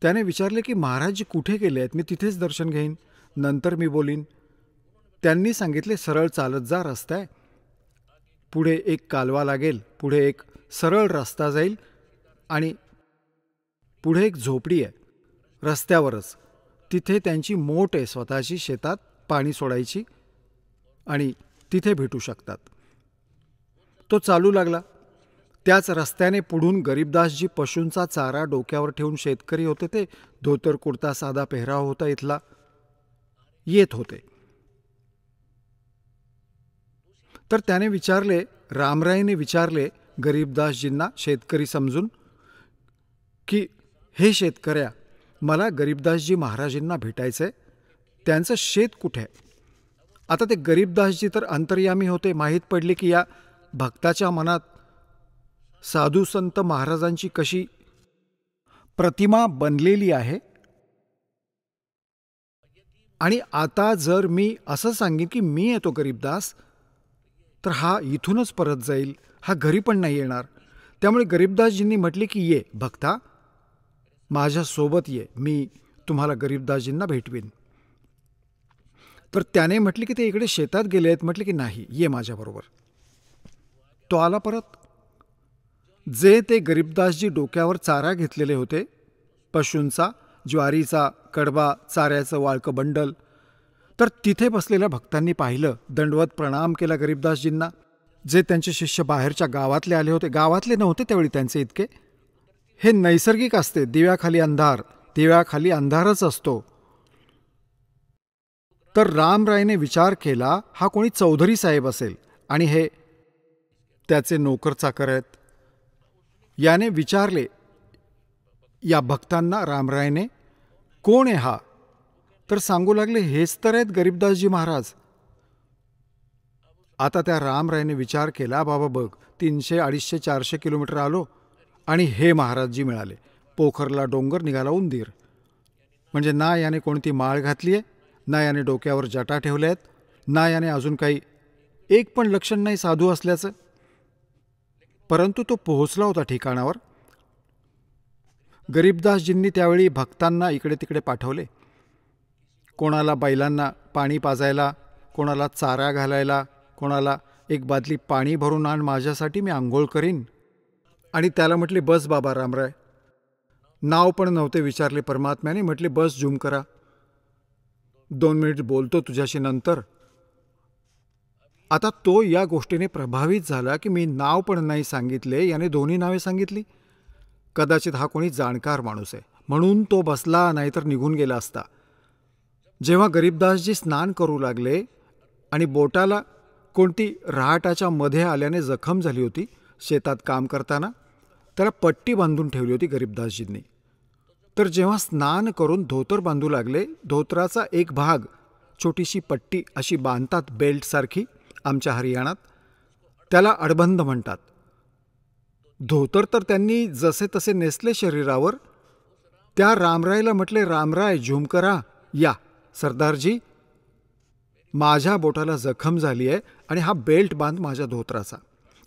त्याने विचारले की महाराजजी कुठे गेले आहेत? मी तिथेच दर्शन घेईन, नंतर मी बोलीन. त्यांनी सांगितले, सरळ चालत जा, रस्ता आहे, पुढे एक कालवा लागेल, पुढे एक सरळ रस्ता जाईल आणि पुढे एक झोपडी आहे रस्त्यावरच. तिथे त्यांची मोट आहे स्वतःची, शेतात पाणी सोडायची, आणि तिथे भेटू शकतात. तो चालू लागला. त्याच रस्त्याने पुढून गरीबदासजी पशूंचा चारा डोक्यावर ठेवून, शेतकरी होते ते, धोतर कुर्ता साधा पेहराव होता इथला, येत होते. तर त्याने विचारले, रामरायने विचारले गरीबदासजींना, शेतकरी समजून, की हे शेतकऱ्या, मला गरीबदासजी महाराजांना भेटायचं आहे, त्यांचं शेत कुठे आहे? आता ते गरीबदासजी तर अंतर्यामी होते. माहीत पडले की या भक्ताच्या मनात साधू संत महाराजांची कशी प्रतिमा बनलेली आहे. आणि आता जर मी असं सांगेन की मी येतो गरीबदास, तर हा इथूनच परत जाईल, हा घरी पण नाही येणार. त्यामुळे गरीबदासजींनी म्हटले की ये भक्ता, माझ्यासोबत ये, मी तुम्हाला गरीबदासजींना भेटवीन. तर त्याने म्हटले की ते इकडे शेतात गेले आहेत. म्हटले की नाही, ये माझ्याबरोबर. तो आला परत. जे ते गरीबदासजी डोक्यावर चारा घेतलेले होते, पशूंचा, ज्वारीचा कडबा, चाऱ्याचं वाळकं बंडल, तर तिथे बसलेल्या भक्तांनी पाहिलं, दंडवत प्रणाम केला गरीबदासजींना. जे त्यांचे शिष्य बाहेरच्या गावातले आले होते, गावातले नव्हते त्यावेळी त्यांचे इतके, हे नैसर्गिक असते, दिव्याखाली अंधार, दिव्याखाली अंधारच असतो. तर रामरायने विचार केला, हा कोणी चौधरी साहेब असेल आणि हे त्याचे नोकर चाकर आहेत. याने विचारले या भक्तांना रामरायने, कोण आहे हा? तर सांगू लागले, हेच तर आहेत गरीबदासजी महाराज. आता त्या रामरायने विचार केला, बाबा बघ, 300, 250, 400 किलोमीटर आलो आणि हे महाराजजी मिळाले. पोखरला डोंगर, निघाला उंदीर. म्हणजे ना याने कोणती माळ घातली आहे, ना याने डोक्यावर जटा ठेवल्या आहेत, ना याने अजून काही एक पण लक्षण नाही साधू असल्याचं. परंतु तो पोहोचला होता ठिकाणावर. गरीबदासजींनी त्यावेळी भक्तांना इकडे तिकडे पाठवले, कोणाला बैलांना पाणी पाजायला, कोणाला चारा घालायला, कोणाला एक बादली पाणी भरून आण माझ्यासाठी, मी आंघोळ करीन. आणि त्याला म्हटले, बस बाबा रामराय. नाव पण नव्हते विचारले परमात्म्याने. म्हटले, बस झूम करा, 2 मिनिट बोलतो तुझ्याशी नंतर. आता तो या गोष्टीने प्रभावित झाला की मी नाव पण नाही सांगितले, याने दोन्ही नावे सांगितली. कदाचित हा कोणी जाणकार माणूस आहे म्हणून तो बसला, नाहीतर निघून गेला असता. जेव्हा गरीबदासजी स्नान करू लागले आणि बोटाला कोणती रहाटाच्या मध्ये आल्याने जखम झाली होती शेतात काम करताना, त्याला पट्टी बांधून ठेवली होती गरीबदासजींनी. तर जेव्हा स्नान करून धोतर बांधू लागले, धोतराचा एक भाग, छोटीशी पट्टी अशी बांधतात बेल्टसारखी आमच्या हरियाणात, त्याला अडबंद म्हणतात. धोतर तर त्यांनी जसे तसे नेसले शरीरावर. त्या रामरायला म्हटले, रामराय झूम करा, या सरदारजी, माझ्या बोटाला जखम झाली आहे आणि हा बेल्ट बांध माझ्या धोतराचा.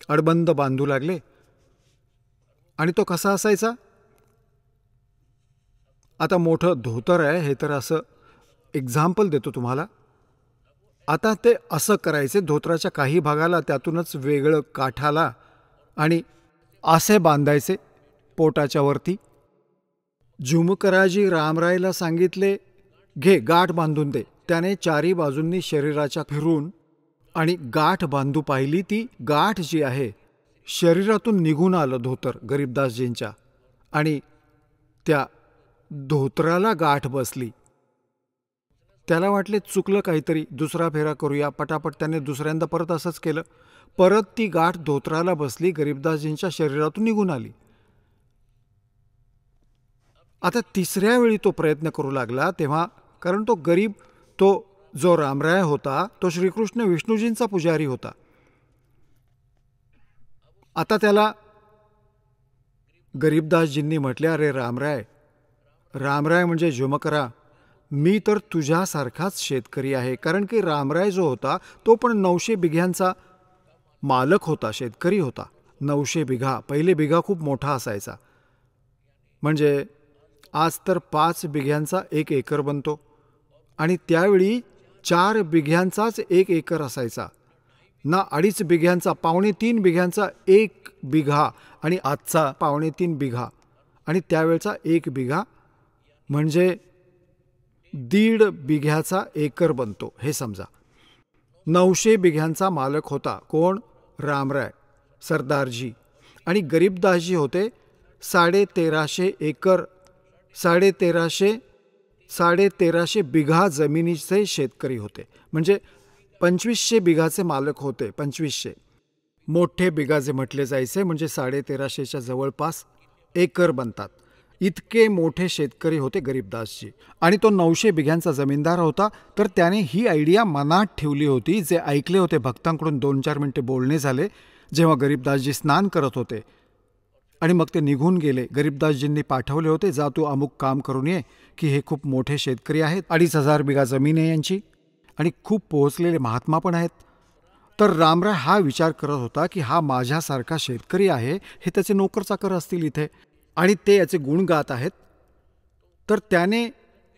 अडबंद बांधू लागले. आणि तो कसा असायचा? आता मोठं धोतर आहे, हे तर असं एक्झाम्पल देतो तुम्हाला. आता ते असं करायचे, धोतराच्या काही भागाला त्यातूनच वेगळं काठाला, आणि असे बांधायचे पोटाच्या वरती. झुमकराजी रामरायला सांगितले, घे गाठ बांधून दे. त्याने चारी बाजूंनी शरीराच्या फिरून आणि गाठ बांधू पाहिली. ती गाठ जी आहे, शरीरातून निघून आलं धोतर गरीबदासजींच्या, आणि त्या धोतराला गाठ बसली. त्याला वाटले चुकलं काहीतरी, दुसरा फेरा करूया. पटापट त्याने दुसऱ्यांदा परत असंच केलं. परत ती गाठ धोत्राला बसली, गरीबदासजींच्या शरीरातून निघून आली. आता तिसऱ्या वेळी तो प्रयत्न करू लागला तेव्हा, कारण तो गरीब, तो जो रामराय होता तो श्रीकृष्ण विष्णूजींचा पुजारी होता. आता त्याला गरीबदासजींनी म्हटले, अरे रामराय, रामराय म्हणजे जुमकरा, मी तर तुझ्यासारखाच शेतकरी आहे. कारण की रामराय जो होता तो पण 900 बिघ्यांचा मालक होता, शेतकरी होता. 900 बिघा, पहिले बिघा खूप मोठा असायचा. म्हणजे आज तर 5 बिघ्यांचा 1 एकर बनतो, आणि त्यावेळी 4 बिघ्यांचाच 1 एकर असायचा ना. 2.5 बिघ्यांचा, 2.25 बिघ्यांचा 1 बिघा, आणि आजचा 2.25 बिघा, आणि त्यावेळचा 1 बिघा म्हणजे 1.5 बिघ्याचा एकर बनतो. हे समजा 900 बिघ्यांचा मालक होता. कोण? रामराय सरदारजी. आणि गरीबदासजी होते 1350 एकर, 1350 बिघा जमिनीचे शेतकरी होते. म्हणजे 2500 बिघाचे मालक होते. 2500 मोठे बिघा जे म्हटले जायचे, म्हणजे 1350च्या जवळपास एकर बनतात. इतके मोठे शेतकरी होते गरीबदासजी. आणि तो 900 बिघ्यांचा जमीनदार होता. तर त्याने ही आयडिया मनात ठेवली होती. जे ऐकले होते भक्तांकडून 2-4 मिनिटे बोलणे झाले जेव्हा गरीबदासजी स्नान करत होते, आणि मग ते निघून गेले. गरीबदासजींनी पाठवले होते, जा तू अमुक काम करून ये, की हे खूप मोठे शेतकरी आहेत, 2,500 बिघा जमीन आहे यांची, आणि खूप पोहोचलेले महात्मा पण आहेत. तर रामराय हा विचार करत होता की हा माझ्यासारखा शेतकरी आहे, हे त्याचे नोकरचाकर असतील इथे, आणि ते याचे गुण गात आहेत. तर त्याने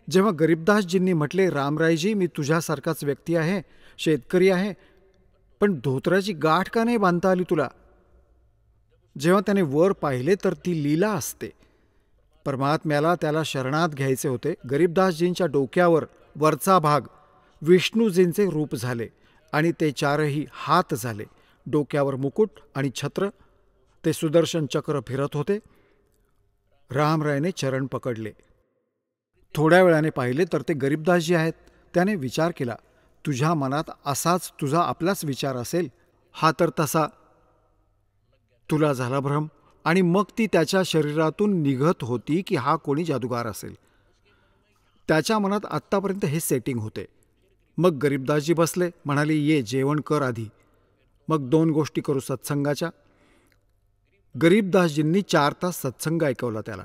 जेव्हा गरीबदासजींनी म्हटले, रामरायजी, मी तुझ्यासारखाच व्यक्ती आहे, शेतकरी आहे, पण धोत्राची गाठ का नाही बांधता आली तुला? जेव्हा त्याने वर पाहिले तर ती लीला असते. परमात्म्याला त्याला शरणात घ्यायचे होते. गरीबदासजींच्या डोक्यावर वरचा भाग विष्णूजींचे रूप झाले, आणि ते 4ही हात झाले. डोक्यावर मुकुट आणि छत्र, ते सुदर्शन चक्र फिरत होते. रामरायने चरण पकडले. थोड्या वेळाने पाहिले तर ते गरीबदासजी आहेत. त्याने विचार केला, तुझ्या मनात असाच तुझा आपलाच विचार असेल, हा तर तसा तुला झाला भ्रम. आणि मग ती त्याच्या शरीरातून निघत होती की हा कोणी जादूगार असेल. त्याच्या मनात आत्तापर्यंत हे सेटिंग होते. मग गरीबदासजी बसले, म्हणाले, ये जेवण कर आधी, मग 2 गोष्टी करू सत्संगाच्या. गरीबदासजींनी 4 तास सत्संग ऐकवला त्याला.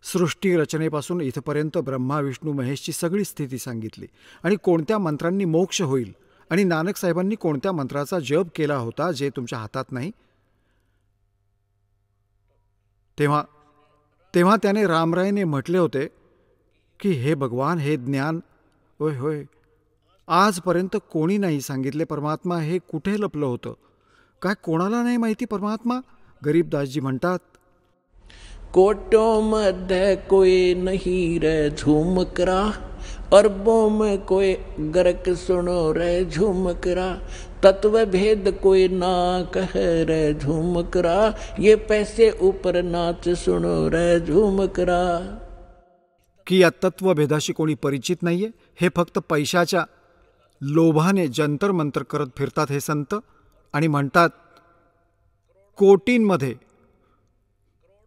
सृष्टी रचनेपासून इथपर्यंत ब्रह्मा विष्णू महेशची सगळी स्थिती सांगितली, आणि कोणत्या मंत्रांनी मोक्ष होईल, आणि नानक साहेबांनी कोणत्या मंत्राचा जप केला होता जे तुमच्या हातात नाही. तेव्हा त्याने रामरायने म्हटले होते की हे भगवान, हे ज्ञान, होय होय, आजपर्यंत कोणी नाही सांगितले परमात्मा, हे कुठे लपलं होतं काय, कोणाला नाही माहिती परमात्मा. गरीबदासजी म्हणतात, कोटों मध्य कोई नहीं रे झूमकरा, अरबों में कोई गर्क सुनो रे झूमकरा, तत्व भेद कोई ना कह रे झूमकरा, ये पैसे ऊपर नाच सुनो रे झूमकरा. की या तत्वभेदाशी कोणी परिचित नाहीये, हे फक्त पैशाच्या लोभाने जंतर मंतर करत फिरतात हे संत, आणि म्हणतात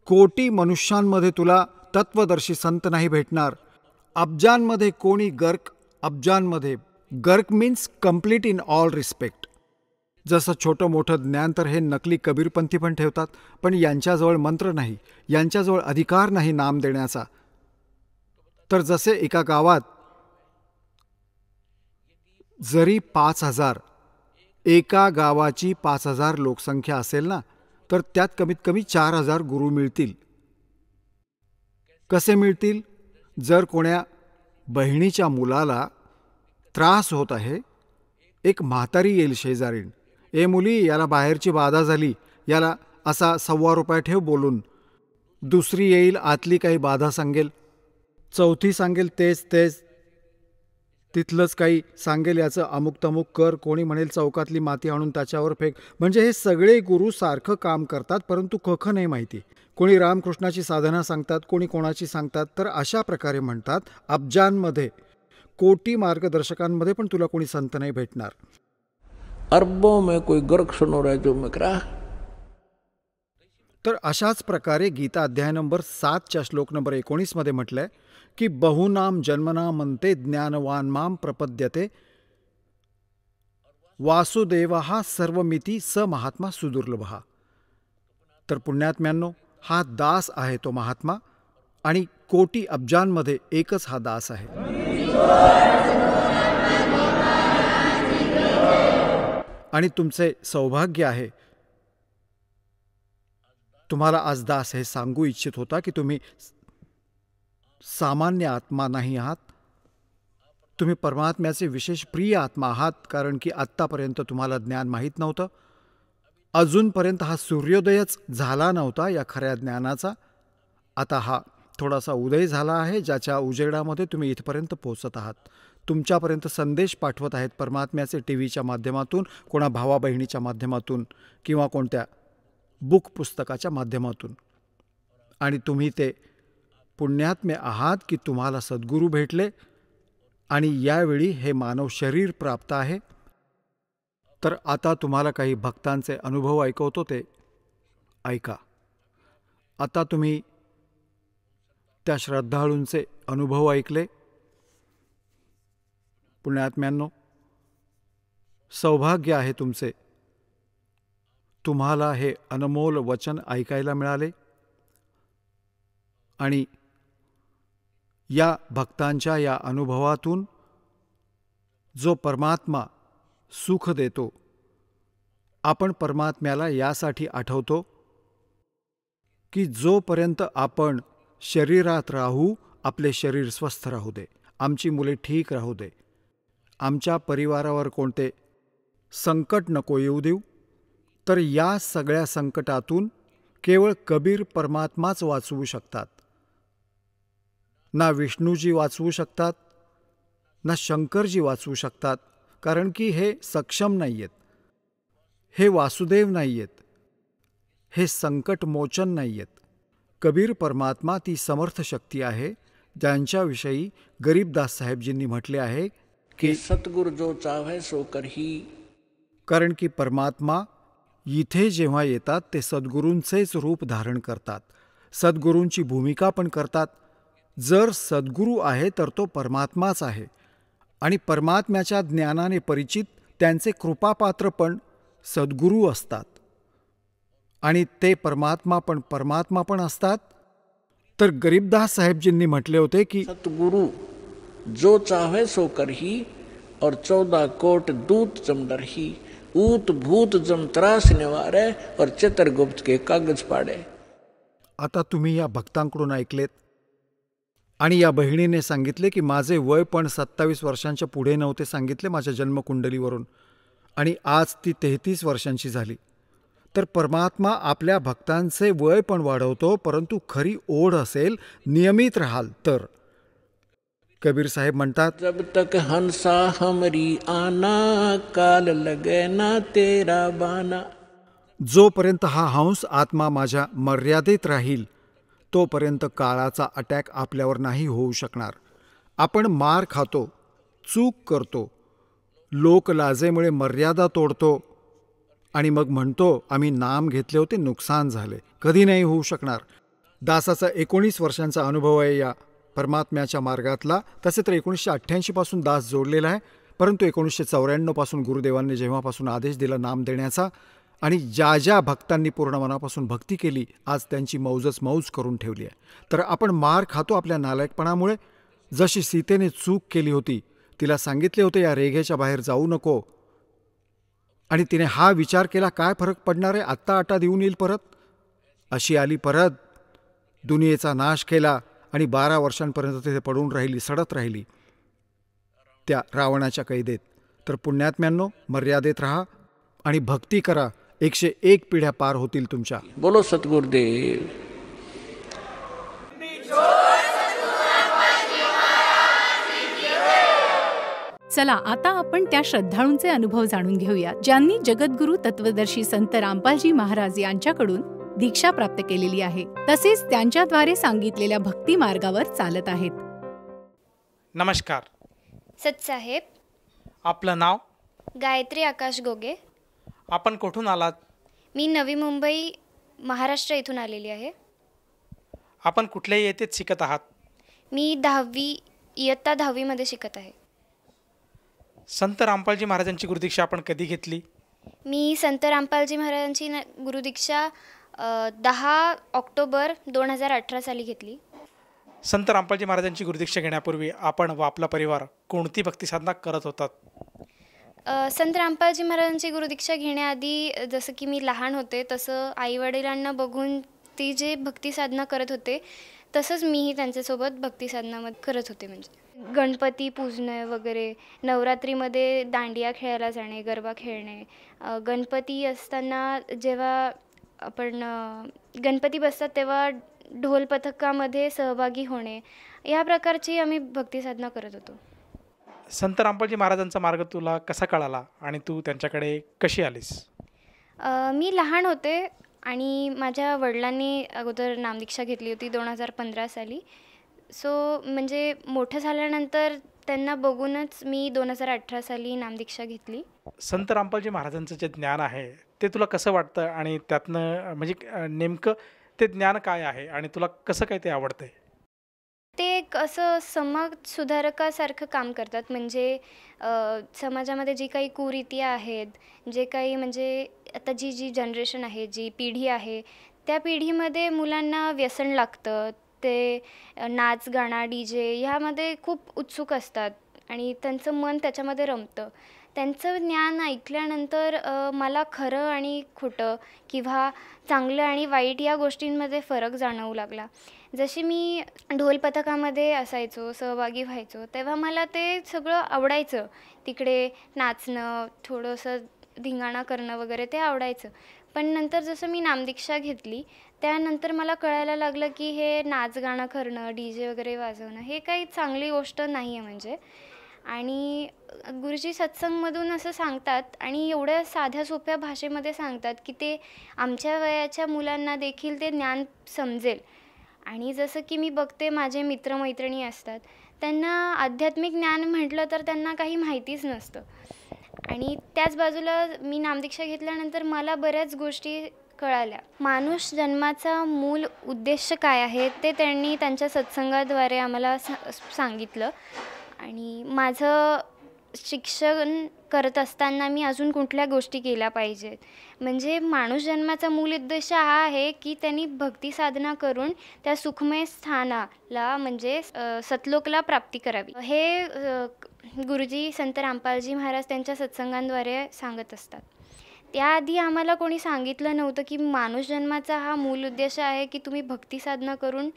कोटी मनुष्यांमध्ये तुला तत्वदर्शी संत नाही भेटणार. अब्जांमध्ये कोणी गर्क, अब्जांमध्ये गर्क means complete in all respect. जसं छोटं मोठं ज्ञान तर हे नकली कबीरपंथी पण ठेवतात, पण यांच्याजवळ मंत्र नाही, यांच्याजवळ अधिकार नाही नाम देण्याचा. तर जसे एका गावात जरी 5,000, एका गावाची 5,000 लोकसंख्या असेल ना, तर त्यात कमीत कमी 4,000 गुरु मिळतील. कसे मिळतील? जर कोण्या बहिणीच्या मुलाला त्रास होत आहे, एक म्हातारी येईल शेजारीण, ए मुली, याला बाहेरची बाधा झाली, याला असा ₹1.25 ठेव बोलून. दुसरी येईल, आतली काही बाधा सांगेल. चौथी सांगेल तेच तिथलंच काही सांगेल, याचं अमुक तमुक कर. कोणी म्हणेल चौकातली माती आणून त्याच्यावर फेक. म्हणजे हे सगळे गुरु सारखं काम करतात, परंतु कख नाही माहिती. कोणी रामकृष्णाची साधना सांगतात, कोणी कोणाची सांगतात. तर अशा प्रकारे म्हणतात, अब्जांमध्ये कोटी मार्गदर्शकांमध्ये पण तुला कोणी संत नाही भेटणार. अरबों में कोई गर्क सुनो रहा जो मकरा. तर अशाच प्रकारे गीता अध्याय नंबर 7च्या श्लोक नंबर 19 मध्ये म्हटलंय की बहुनाम जन्मनाम अंते ज्ञानवान माम प्रपद्यते वासुदेव हा सर्वमिती स महात्मा सुदुर्लभ. तर पुण्यात्म्यांनो, हा दास आहे तो महात्मा, आणि कोटी अब्जांमध्ये एकच हा दास आहे. आणि तुमचे सौभाग्य आहे, तुम्हाला आज दास हे सांगू इच्छित होता की तुम्ही सामान्य आत्मा नाही आहात, तुम्ही परमात्म्याचे विशेष प्रिय आत्मा आहात. कारण की आत्तापर्यंत तुम्हाला ज्ञान माहीत नव्हतं, अजूनपर्यंत हा सूर्योदयच झाला नव्हता या खऱ्या ज्ञानाचा. आता हा थोडासा उदय झाला आहे, ज्याच्या उजेडामध्ये तुम्ही इथपर्यंत पोहोचत आहात. तुमच्यापर्यंत संदेश पाठवत आहेत परमात्म्याचे टीव्हीच्या माध्यमातून, कोणा भावा बहिणीच्या माध्यमातून, किंवा कोणत्या बुक पुस्तकाच्या माध्यमातून. आणि तुम्ही ते पुण्यात्मे आहात की तुम्हाला सद्गुरू भेटले आणि यावेळी हे मानव शरीर प्राप्त आहे. तर आता तुम्हाला काही भक्तांचे अनुभव ऐकवतो, ते ऐका. आता तुम्ही त्या श्रद्धाळूंचे अनुभव ऐकले. पुण्यात्म्यांनो, सौभाग्य आहे तुमचे, तुम्हाला हे अनमोल वचन ऐकायला मिळाले. आणि या भक्तांच्या या अनुभवातून जो परमात्मा सुख देतो, आपण परमात्म्याला यासाठी आठवतो की जोपर्यंत आपण शरीरात राहू, आपले शरीर स्वस्थ राहू दे, आमची मुले ठीक राहू दे, आमच्या परिवारावर कोणते संकट नको येऊ देऊ. तर या सगळ्या संकटातून केवळ कबीर परमात्माच वाचवू शकतात. ना विष्णूजी वाचवू शकतात, ना शंकरजी वाचवू शकतात, कारण की हे सक्षम नाही आहेत, हे वासुदेव नाही आहेत, हे संकटमोचन नाही आहेत. कबीर परमात्मा ती समर्थ शक्ती आहे, ज्यांच्याविषयी गरीबदास साहेबजींनी म्हटले आहे की सतगुरु जो चाहे सो करही. कारण की परमात्मा इथे जेव्हा येतात ते सद्गुरूंचेच रूप धारण करतात, सद्गुरूंची भूमिका पण करतात. जर सद्गुरू आहे तर तो परमात्माच आहे, आणि परमात्म्याच्या ज्ञानाने परिचित त्यांचे कृपापात्र पण सद्गुरू असतात, आणि ते परमात्मा पण असतात. तर गरीबदास साहेबजींनी म्हटले होते की सतगुरु जो चाहे सो करही और 14 कोट दूत जम डरही. ऊत भूत जम त्रास निवारे और चित्रगुप्त के कागज पाडे. आता तुम्ही या भक्तांकडून ऐकलेत, आणि या बहिणीने सांगितले की माझे वय पण 27 वर्षांच्या पुढे नव्हते सांगितले माझ्या जन्मकुंडलीवरून, आणि आज ती 33 वर्षांची झाली. तर परमात्मा आपल्या भक्तांचे वय पण वाढवतो, परंतु खरी ओढ असेल, नियमित राहाल तर. कबीर साहेब म्हणतात, जब तक हंसा हमरी आना काल लगे ना तेरा बाना. जोपर्यंत हा हंस आत्मा माझ्या मर्यादेत राहील, तोपर्यंत काळाचा अटॅक आपल्यावर नाही होऊ शकणार. आपण मार खातो, चूक करतो, लोकलाजेमुळे मर्यादा तोडतो, आणि मग म्हणतो आम्ही नाम घेतले होते, नुकसान झाले. कधी नाही होऊ शकणार. दासाचा 19 वर्षांचा अनुभव आहे या परमात्म्याच्या मार्गातला. तसे तर 1988 पासून दास जोडलेला आहे, परंतु 1994 पासून गुरुदेवांनी जेव्हापासून आदेश दिला नाम देण्याचा, आणि ज्या ज्या भक्तांनी पूर्ण मनापासून भक्ती केली, आज त्यांची मौजच मौज करून ठेवली आहे. तर आपण मार खातो आपल्या नालायकपणामुळे. जशी सीतेने चूक केली होती, तिला सांगितले होते या रेघेच्या बाहेर जाऊ नको, आणि तिने हा विचार केला काय फरक पडणार आहे, आत्ता आटा देऊन येईल परत. अशी आली परत, दुनियेचा नाश केला, आणि 12 वर्षांपर्यंत तिथे पडून राहिली, सडत राहिली त्या रावणाच्या कैदेत. तर पुण्यात्म्यांनो, मर्यादेत राहा आणि भक्ती करा. 101 पिढ्या पार होतील तुमच्या. बोलो सतगुरुदेव. चला आता आपण त्या श्रद्धाळूंचे अनुभव जाणून घेऊया, ज्यांनी जगद्गुरू तत्वदर्शी संत रामपालजी महाराज यांच्याकडून दीक्षा प्राप्त केलेली आहे, तसेच त्यांच्याद्वारे सांगितलेल्या भक्ती मार्गावर चालत आहेत. नमस्कार. सतसाहेब. आपलं नाव? गायत्री आकाश गोगे. आपण कुठून आलात? मी नवी मुंबई महाराष्ट्र इथून आलेली आहे. आपण कुठल्या इयत्तेत शिकत आहात? मी इयत्ता 10वीमध्ये शिकत आहे. संत रामपालजी महाराजांची गुरुदीक्षा आपण कधी घेतली? मी संत रामपालजी महाराजांची गुरुदीक्षा 10 ऑक्टोबर 2018 साली घेतली. संत रामपालजी महाराजांची गुरुदीक्षा घेण्यापूर्वी आपण व आपला परिवार कोणती भक्तिसाधना करत होतात? संत रामपालजी महाराजांची गुरुदीक्षा घेण्याआधी जसं की मी लहान होते तसं आईवडिलांना बघून ती जे भक्तिसाधना करत होते तसंच मीही त्यांच्यासोबत भक्तिसाधनामध्ये करत होते. म्हणजे गणपती पूजणे वगैरे, नवरात्रीमध्ये दांडिया खेळायला जाणे, गरबा खेळणे, गणपती असताना जेव्हा आपण गणपती बसतात तेव्हा ढोल पथकामध्ये सहभागी होणे, या प्रकारची आम्ही भक्तिसाधना करत होतो. संत रामपालजी महाराजांचा मार्ग तुला कसा कळाला आणि तू त्यांच्याकडे कशी आलीस? मी लहान होते आणि माझ्या वडिलांनी अगोदर नामदीक्षा घेतली होती 2015 साली. सो म्हणजे मोठं झाल्यानंतर त्यांना बघूनच मी 2018 साली नामदीक्षा घेतली. संत रामपालजी महाराजांचं जे ज्ञान आहे ते तुला कसं वाटतं आणि त्यातनं म्हणजे नेमकं ते ज्ञान काय आहे आणि तुला कसं काय ते आवडतंय? ते एक असं समाज सुधारकासारखं काम करतात. म्हणजे समाजामध्ये जी काही कुरीती आहेत, जे काही म्हणजे आता जी जनरेशन आहे, जी पिढी आहे, त्या पिढीमध्ये मुलांना व्यसन लागतं. ते नाच गाणं DJ ह्यामध्ये खूप उत्सुक असतात आणि त्यांचं मन त्याच्यामध्ये रमतं. त्यांचं ज्ञान ऐकल्यानंतर मला खरं आणि खोटं किंवा चांगलं आणि वाईट या गोष्टींमध्ये फरक जाणवू लागला. जशी मी ढोल पथकामध्ये असायचो, सहभागी व्हायचो, तेव्हा मला ते सगळं आवडायचं. तिकडे नाचणं, थोडंसं धिंगाणा करणं वगैरे ते आवडायचं. पण नंतर जसं मी नामदीक्षा घेतली त्यानंतर मला कळायला लागलं की हे नाच गाणं करणं, DJ वगैरे वाजवणं हे काही चांगली गोष्ट नाही आहे म्हणजे. आणि गुरुजी सत्संगमधून असं सांगतात आणि एवढ्या साध्या सोप्या भाषेमध्ये सांगतात की ते आमच्या वयाच्या मुलांना देखील ते ज्ञान समजेल. आणि जसं की मी बघते माझे मित्रमैत्रिणी असतात, त्यांना आध्यात्मिक ज्ञान म्हटलं तर त्यांना काही माहितीच नसतं. आणि त्याच बाजूला मी नामदीक्षा घेतल्यानंतर मला बऱ्याच गोष्टी कळाल्या. माणूस जन्माचा मूल उद्देश काय आहे ते त्यांनी त्यांच्या सत्संगाद्वारे आम्हाला सांगितलं. आणि माझं शिक्षण करत असताना मी अजून कुठल्या गोष्टी केल्या पाहिजेत. म्हणजे माणूस जन्माचा मूल उद्देश हा आहे की त्यांनी भक्ती साधना करून त्या सुखमय स्थानाला म्हणजे सतलोकला प्राप्ती करावी. हे गुरुजी संत रामपालजी महाराज त्यांच्या सत्संगांद्वारे सांगत असतात. त्याआधी आम्हाला कोणी सांगितलं नव्हतं की माणूस जन्माचा हा मूल उद्देश आहे की तुम्ही भक्ती साधना करून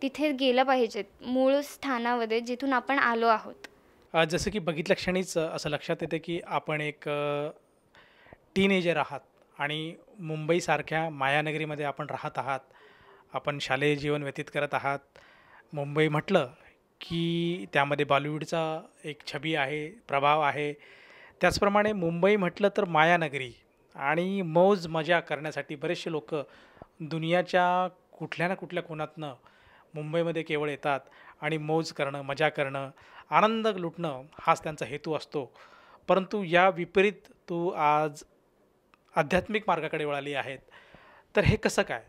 तिथे गेलं पाहिजेत, मूळ स्थानामध्ये जिथून आपण आलो आहोत. जसं की बघितल्या क्षणीच असं लक्षात येते की आपण एक टीनेजर आहात आणि मुंबईसारख्या मायानगरीमध्ये आपण राहत आहात. आपण शालेय जीवन व्यतीत करत आहात. मुंबई म्हटलं की त्यामध्ये बॉलिवूडचा एक छबी आहे, प्रभाव आहे. त्याचप्रमाणे मुंबई म्हटलं तर मायानगरी आणि मौज मजा करण्यासाठी बरेचसे लोक दुनियाच्या कुठल्या ना कुठल्या कोणातनं मुंबईमध्ये केवळ येतात आणि मौज करणं, मजा करणं, आनंद लुटणं हाच त्यांचा हेतू असतो. परंतु या विपरीत तू आज आध्यात्मिक मार्गाकडे वळाली आहेत, तर हे कसं काय?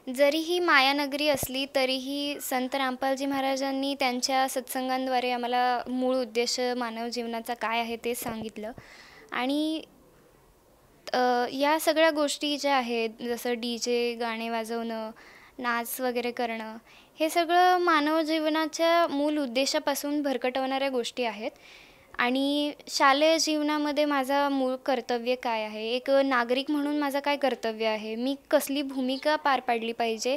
जरीही मायानगरी असली तरीही संत रामपालजी महाराजांनी त्यांच्या सत्संगांद्वारे आम्हाला मूळ उद्देश मानव जीवनाचा काय आहे ते सांगितलं. आणि या सगळ्या गोष्टी ज्या आहेत जसं DJ गाणे वाजवणं, नाच वगैरे करणं, हे सगळं मानव जीवनाच्या मूल उद्देशापासून भरकटवणाऱ्या गोष्टी आहेत. आणि शालेय जीवनामध्ये माझा मूळ कर्तव्य काय आहे, एक नागरिक म्हणून माझं काय कर्तव्य आहे, मी कसली भूमिका पार पाडली पाहिजे,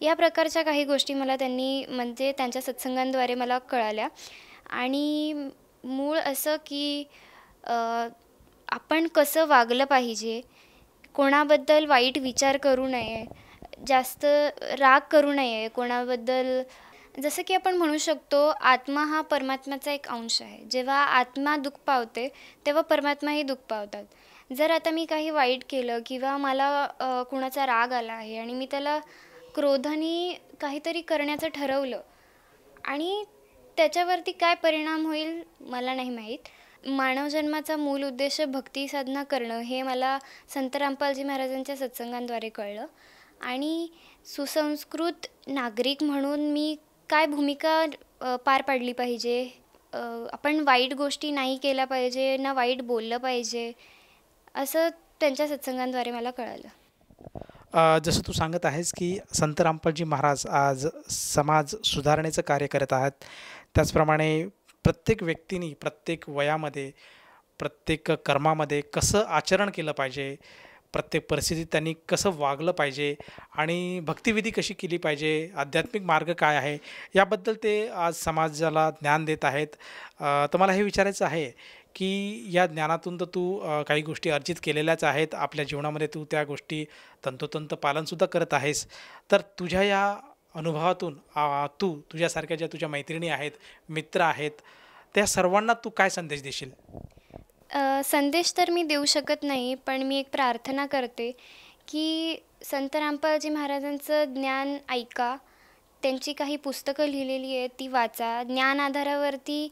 या प्रकारच्या काही गोष्टी मला त्यांनी म्हणजे त्यांच्या सत्संगांद्वारे मला कळाल्या. आणि मूळ असं की आपण कसं वागलं पाहिजे, कोणाबद्दल वाईट विचार करू नये, जास्त राग करू नये कोणाबद्दल. जसं की आपण म्हणू शकतो आत्मा हा परमात्म्याचा एक अंश आहे. जेव्हा आत्मा दुःख पावते तेव्हा परमात्माही दुःख पावतात. जर आता मी काही वाईट केलं किंवा मला कुणाचा राग आला आहे आणि मी त्याला क्रोधाने काहीतरी करण्याचं ठरवलं आणि त्याच्यावरती काय परिणाम होईल मला नाही माहीत. मानवजन्माचा मूल उद्देश भक्ती साधना करणं हे मला संत रामपालजी महाराजांच्या सत्संगांद्वारे कळलं. आणि सुसंस्कृत नागरिक म्हणून मी काय भूमिका पार पाडली पाहिजे, आपण वाईट गोष्टी नाही केल्या पाहिजे, ना वाईट बोललं पाहिजे, असं त्यांच्या सत्संगांद्वारे मला कळलं. जसं तू सांगत आहेस की संत रामपालजी महाराज आज समाज सुधारणेचं कार्य करत आहात, त्याचप्रमाणे प्रत्येक व्यक्तीने प्रत्येक वयामध्ये प्रत्येक कर्मामध्ये कसं आचरण केलं पाहिजे, प्रत्येक परिस्थितीत त्यांनी कसं वागलं पाहिजे आणि भक्तिविधी कशी केली पाहिजे, आध्यात्मिक मार्ग काय आहे, याबद्दल ते आज समाजाला ज्ञान देत आहेत. तर मला हे विचारायचं आहे की या ज्ञानातून तर तू काही गोष्टी अर्जित केलेल्याच आहेत, आपल्या जीवनामध्ये तू त्या गोष्टी तंतोतंत पालनसुद्धा करत आहेस. तर तुझ्या या अनुभवातून तुझ्यासारख्या ज्या तुझ्या मैत्रिणी आहेत, मित्र आहेत, त्या सर्वांना तू काय संदेश देशील? संदेश तर मी देऊ शकत नाही, पण मी एक प्रार्थना करते की संत रामपालजी महाराजांचं ज्ञान ऐका, त्यांची काही पुस्तकं लिहिलेली आहेत ती वाचा, ज्ञान आधारावरती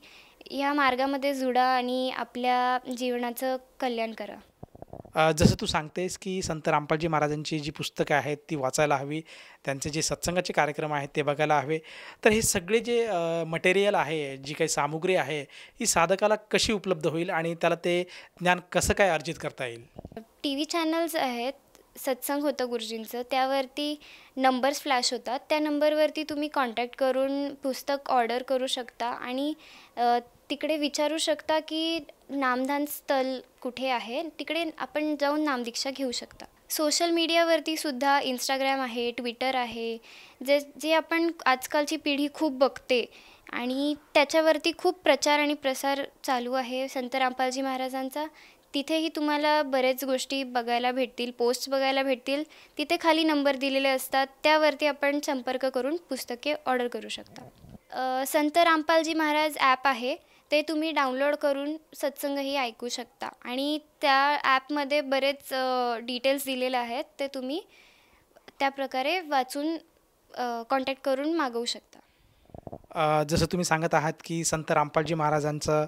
या मार्गामध्ये जुडा आणि आपल्या जीवनाचं कल्याण करा. जसं तू सांगतेस की संत रामपालजी महाराजांची जी पुस्तकं आहेत ती वाचायला हवी, त्यांचे जे सत्संगाचे कार्यक्रम आहेत ते बघायला हवे. तर हे सगळे जे मटेरियल आहे, जी काही सामुग्री आहे, ही साधकाला कशी उपलब्ध होईल आणि त्याला ते ज्ञान कसं काय अर्जित करता येईल? TV चॅनल्स आहेत, सत्संग होतं गुरुजींचं, त्यावरती नंबर्स फ्लॅश होतात, त्या नंबरवरती तुम्ही कॉन्टॅक्ट करून पुस्तक ऑर्डर करू शकता आणि तिकडे विचारू शकता की नामदान स्थळ कुठे आहे, तिकडे आपण जाऊन नामदीक्षा घेऊ शकता. सोशल मीडियावरती सुद्धा इंस्टाग्राम आहे, ट्विटर आहे, जे आपण आजकालची पिढी खूप बघते आणि त्याच्यावरती खूप प्रचार आणि प्रसार चालू आहे संत रामपालजी महाराजांचा. तिथेही तुम्हाला बरेच गोष्टी बघायला भेटतील, पोस्ट बघायला भेटतील. तिथे खाली नंबर दिलेले असतात, त्यावरती आपण संपर्क करून पुस्तके ऑर्डर करू शकता. संत रामपालजी महाराज ॲप आहे, ते तुम्ही डाउनलोड करून सत्संगही ऐकू शकता आणि त्या ॲपमध्ये बरेच डिटेल्स दिलेले आहेत, ते तुम्ही त्या प्रकारे वाचून कॉन्टॅक्ट करून मागवू शकता. जसं तुम्ही सांगत आहात की संत रामपालजी महाराजांचं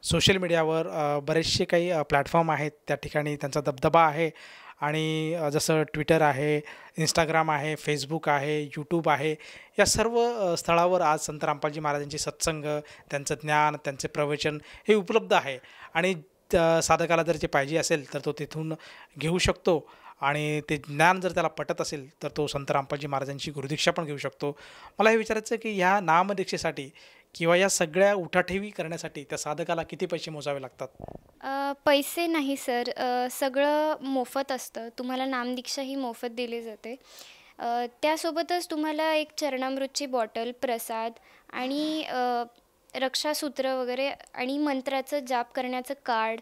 सोशल मीडियावर बरेचसे काही प्लॅटफॉर्म आहेत, त्या ठिकाणी त्यांचा दबदबा आहे आणि जसं ट्विटर आहे, इंस्टाग्राम आहे, फेसबुक आहे, यूट्यूब आहे, या सर्व स्थळावर आज संत रामपालजी महाराजांचे सत्संग, त्यांचं ज्ञान, त्यांचे प्रवचन हे उपलब्ध आहे आणि साधकाला जर ते पाहिजे असेल तर तो तिथून घेऊ शकतो आणि ते ज्ञान जर त्याला पटत असेल तर तो संत रामपालजी महाराजांची गुरुदीक्षा पण घेऊ शकतो. मला हे विचारायचं आहे की ह्या नामदीक्षेसाठी किंवा या सगळ्या उठाठेवी करण्यासाठी त्या साधकाला किती पैसे मोजावे लागतात? पैसे नाही सर, सगळं मोफत असतं. तुम्हाला नामदीक्षाही मोफत दिली जाते. त्यासोबतच तुम्हाला एक चरणामृतची बॉटल, प्रसाद आणि रक्षासूत्र वगैरे आणि मंत्राचं जाप करण्याचं कार्ड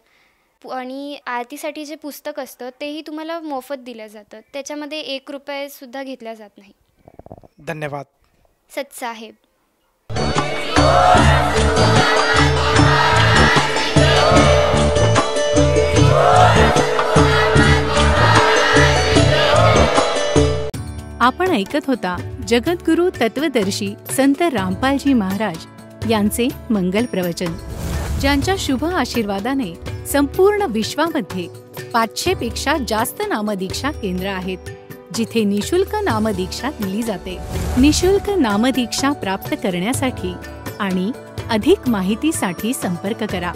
आणि आरतीसाठी जे पुस्तक असतं तेही तुम्हाला मोफत दिलं जातं. त्याच्यामध्ये ₹1 घेतला जात नाही. धन्यवाद. सतसाहेब. आपण ऐकत होता जगद्गुरू तत्वदर्शी संत रामपालजी महाराज यांचे मंगल प्रवचन, ज्यांच्या शुभ आशीर्वादाने संपूर्ण विश्वामध्ये 500 पेक्षा जास्त नामदीक्षा केंद्र आहेत, जिथे निशुल्क नामदीक्षा दिली जाते. निशुल्क नामदीक्षा प्राप्त करण्यासाठी आणि अधिक माहितीसाठी संपर्क करा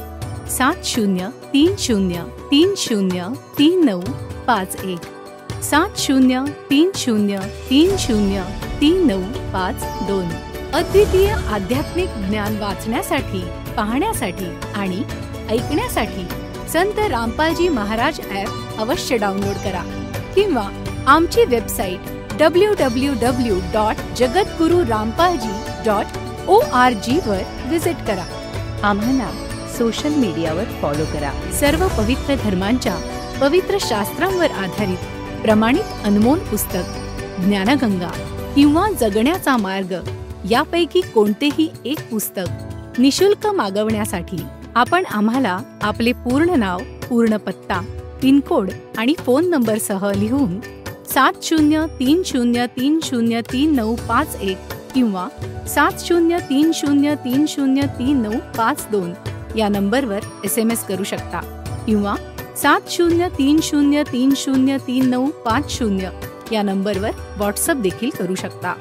7030303951 7030303952. अद्वितीय आध्यात्मिक ज्ञान वाचण्यासाठी, पाहण्यासाठी आणि ऐकण्यासाठी संत रामपालजी महाराज ॲप अवश्य डाउनलोड करा किंवा आमची वेबसाईट www.jagadgururampalji.org वर विजिट करा. आम्हाला सोशल मीडियावर फॉलो करा. सर्व पवित्र धर्मांच्या पवित्र शास्त्रांवर आधारित प्रमाणित अनमोल पुस्तक ज्ञानगंगा किंवा जगण्याचा मार्ग यापैकी कोणतेही एक पुस्तक निशुल्क मागवण्यासाठी आपण आम्हाला आपले पूर्ण नाव, पूर्ण पत्ता, पिनकोड आणि फोन नंबरसह लिहून 7030303951 किंवा 7030303952 या नंबरवर SMS करू शकता किंवा 7030303950 या नंबरवर व्हॉट्सअप देखील करू शकता.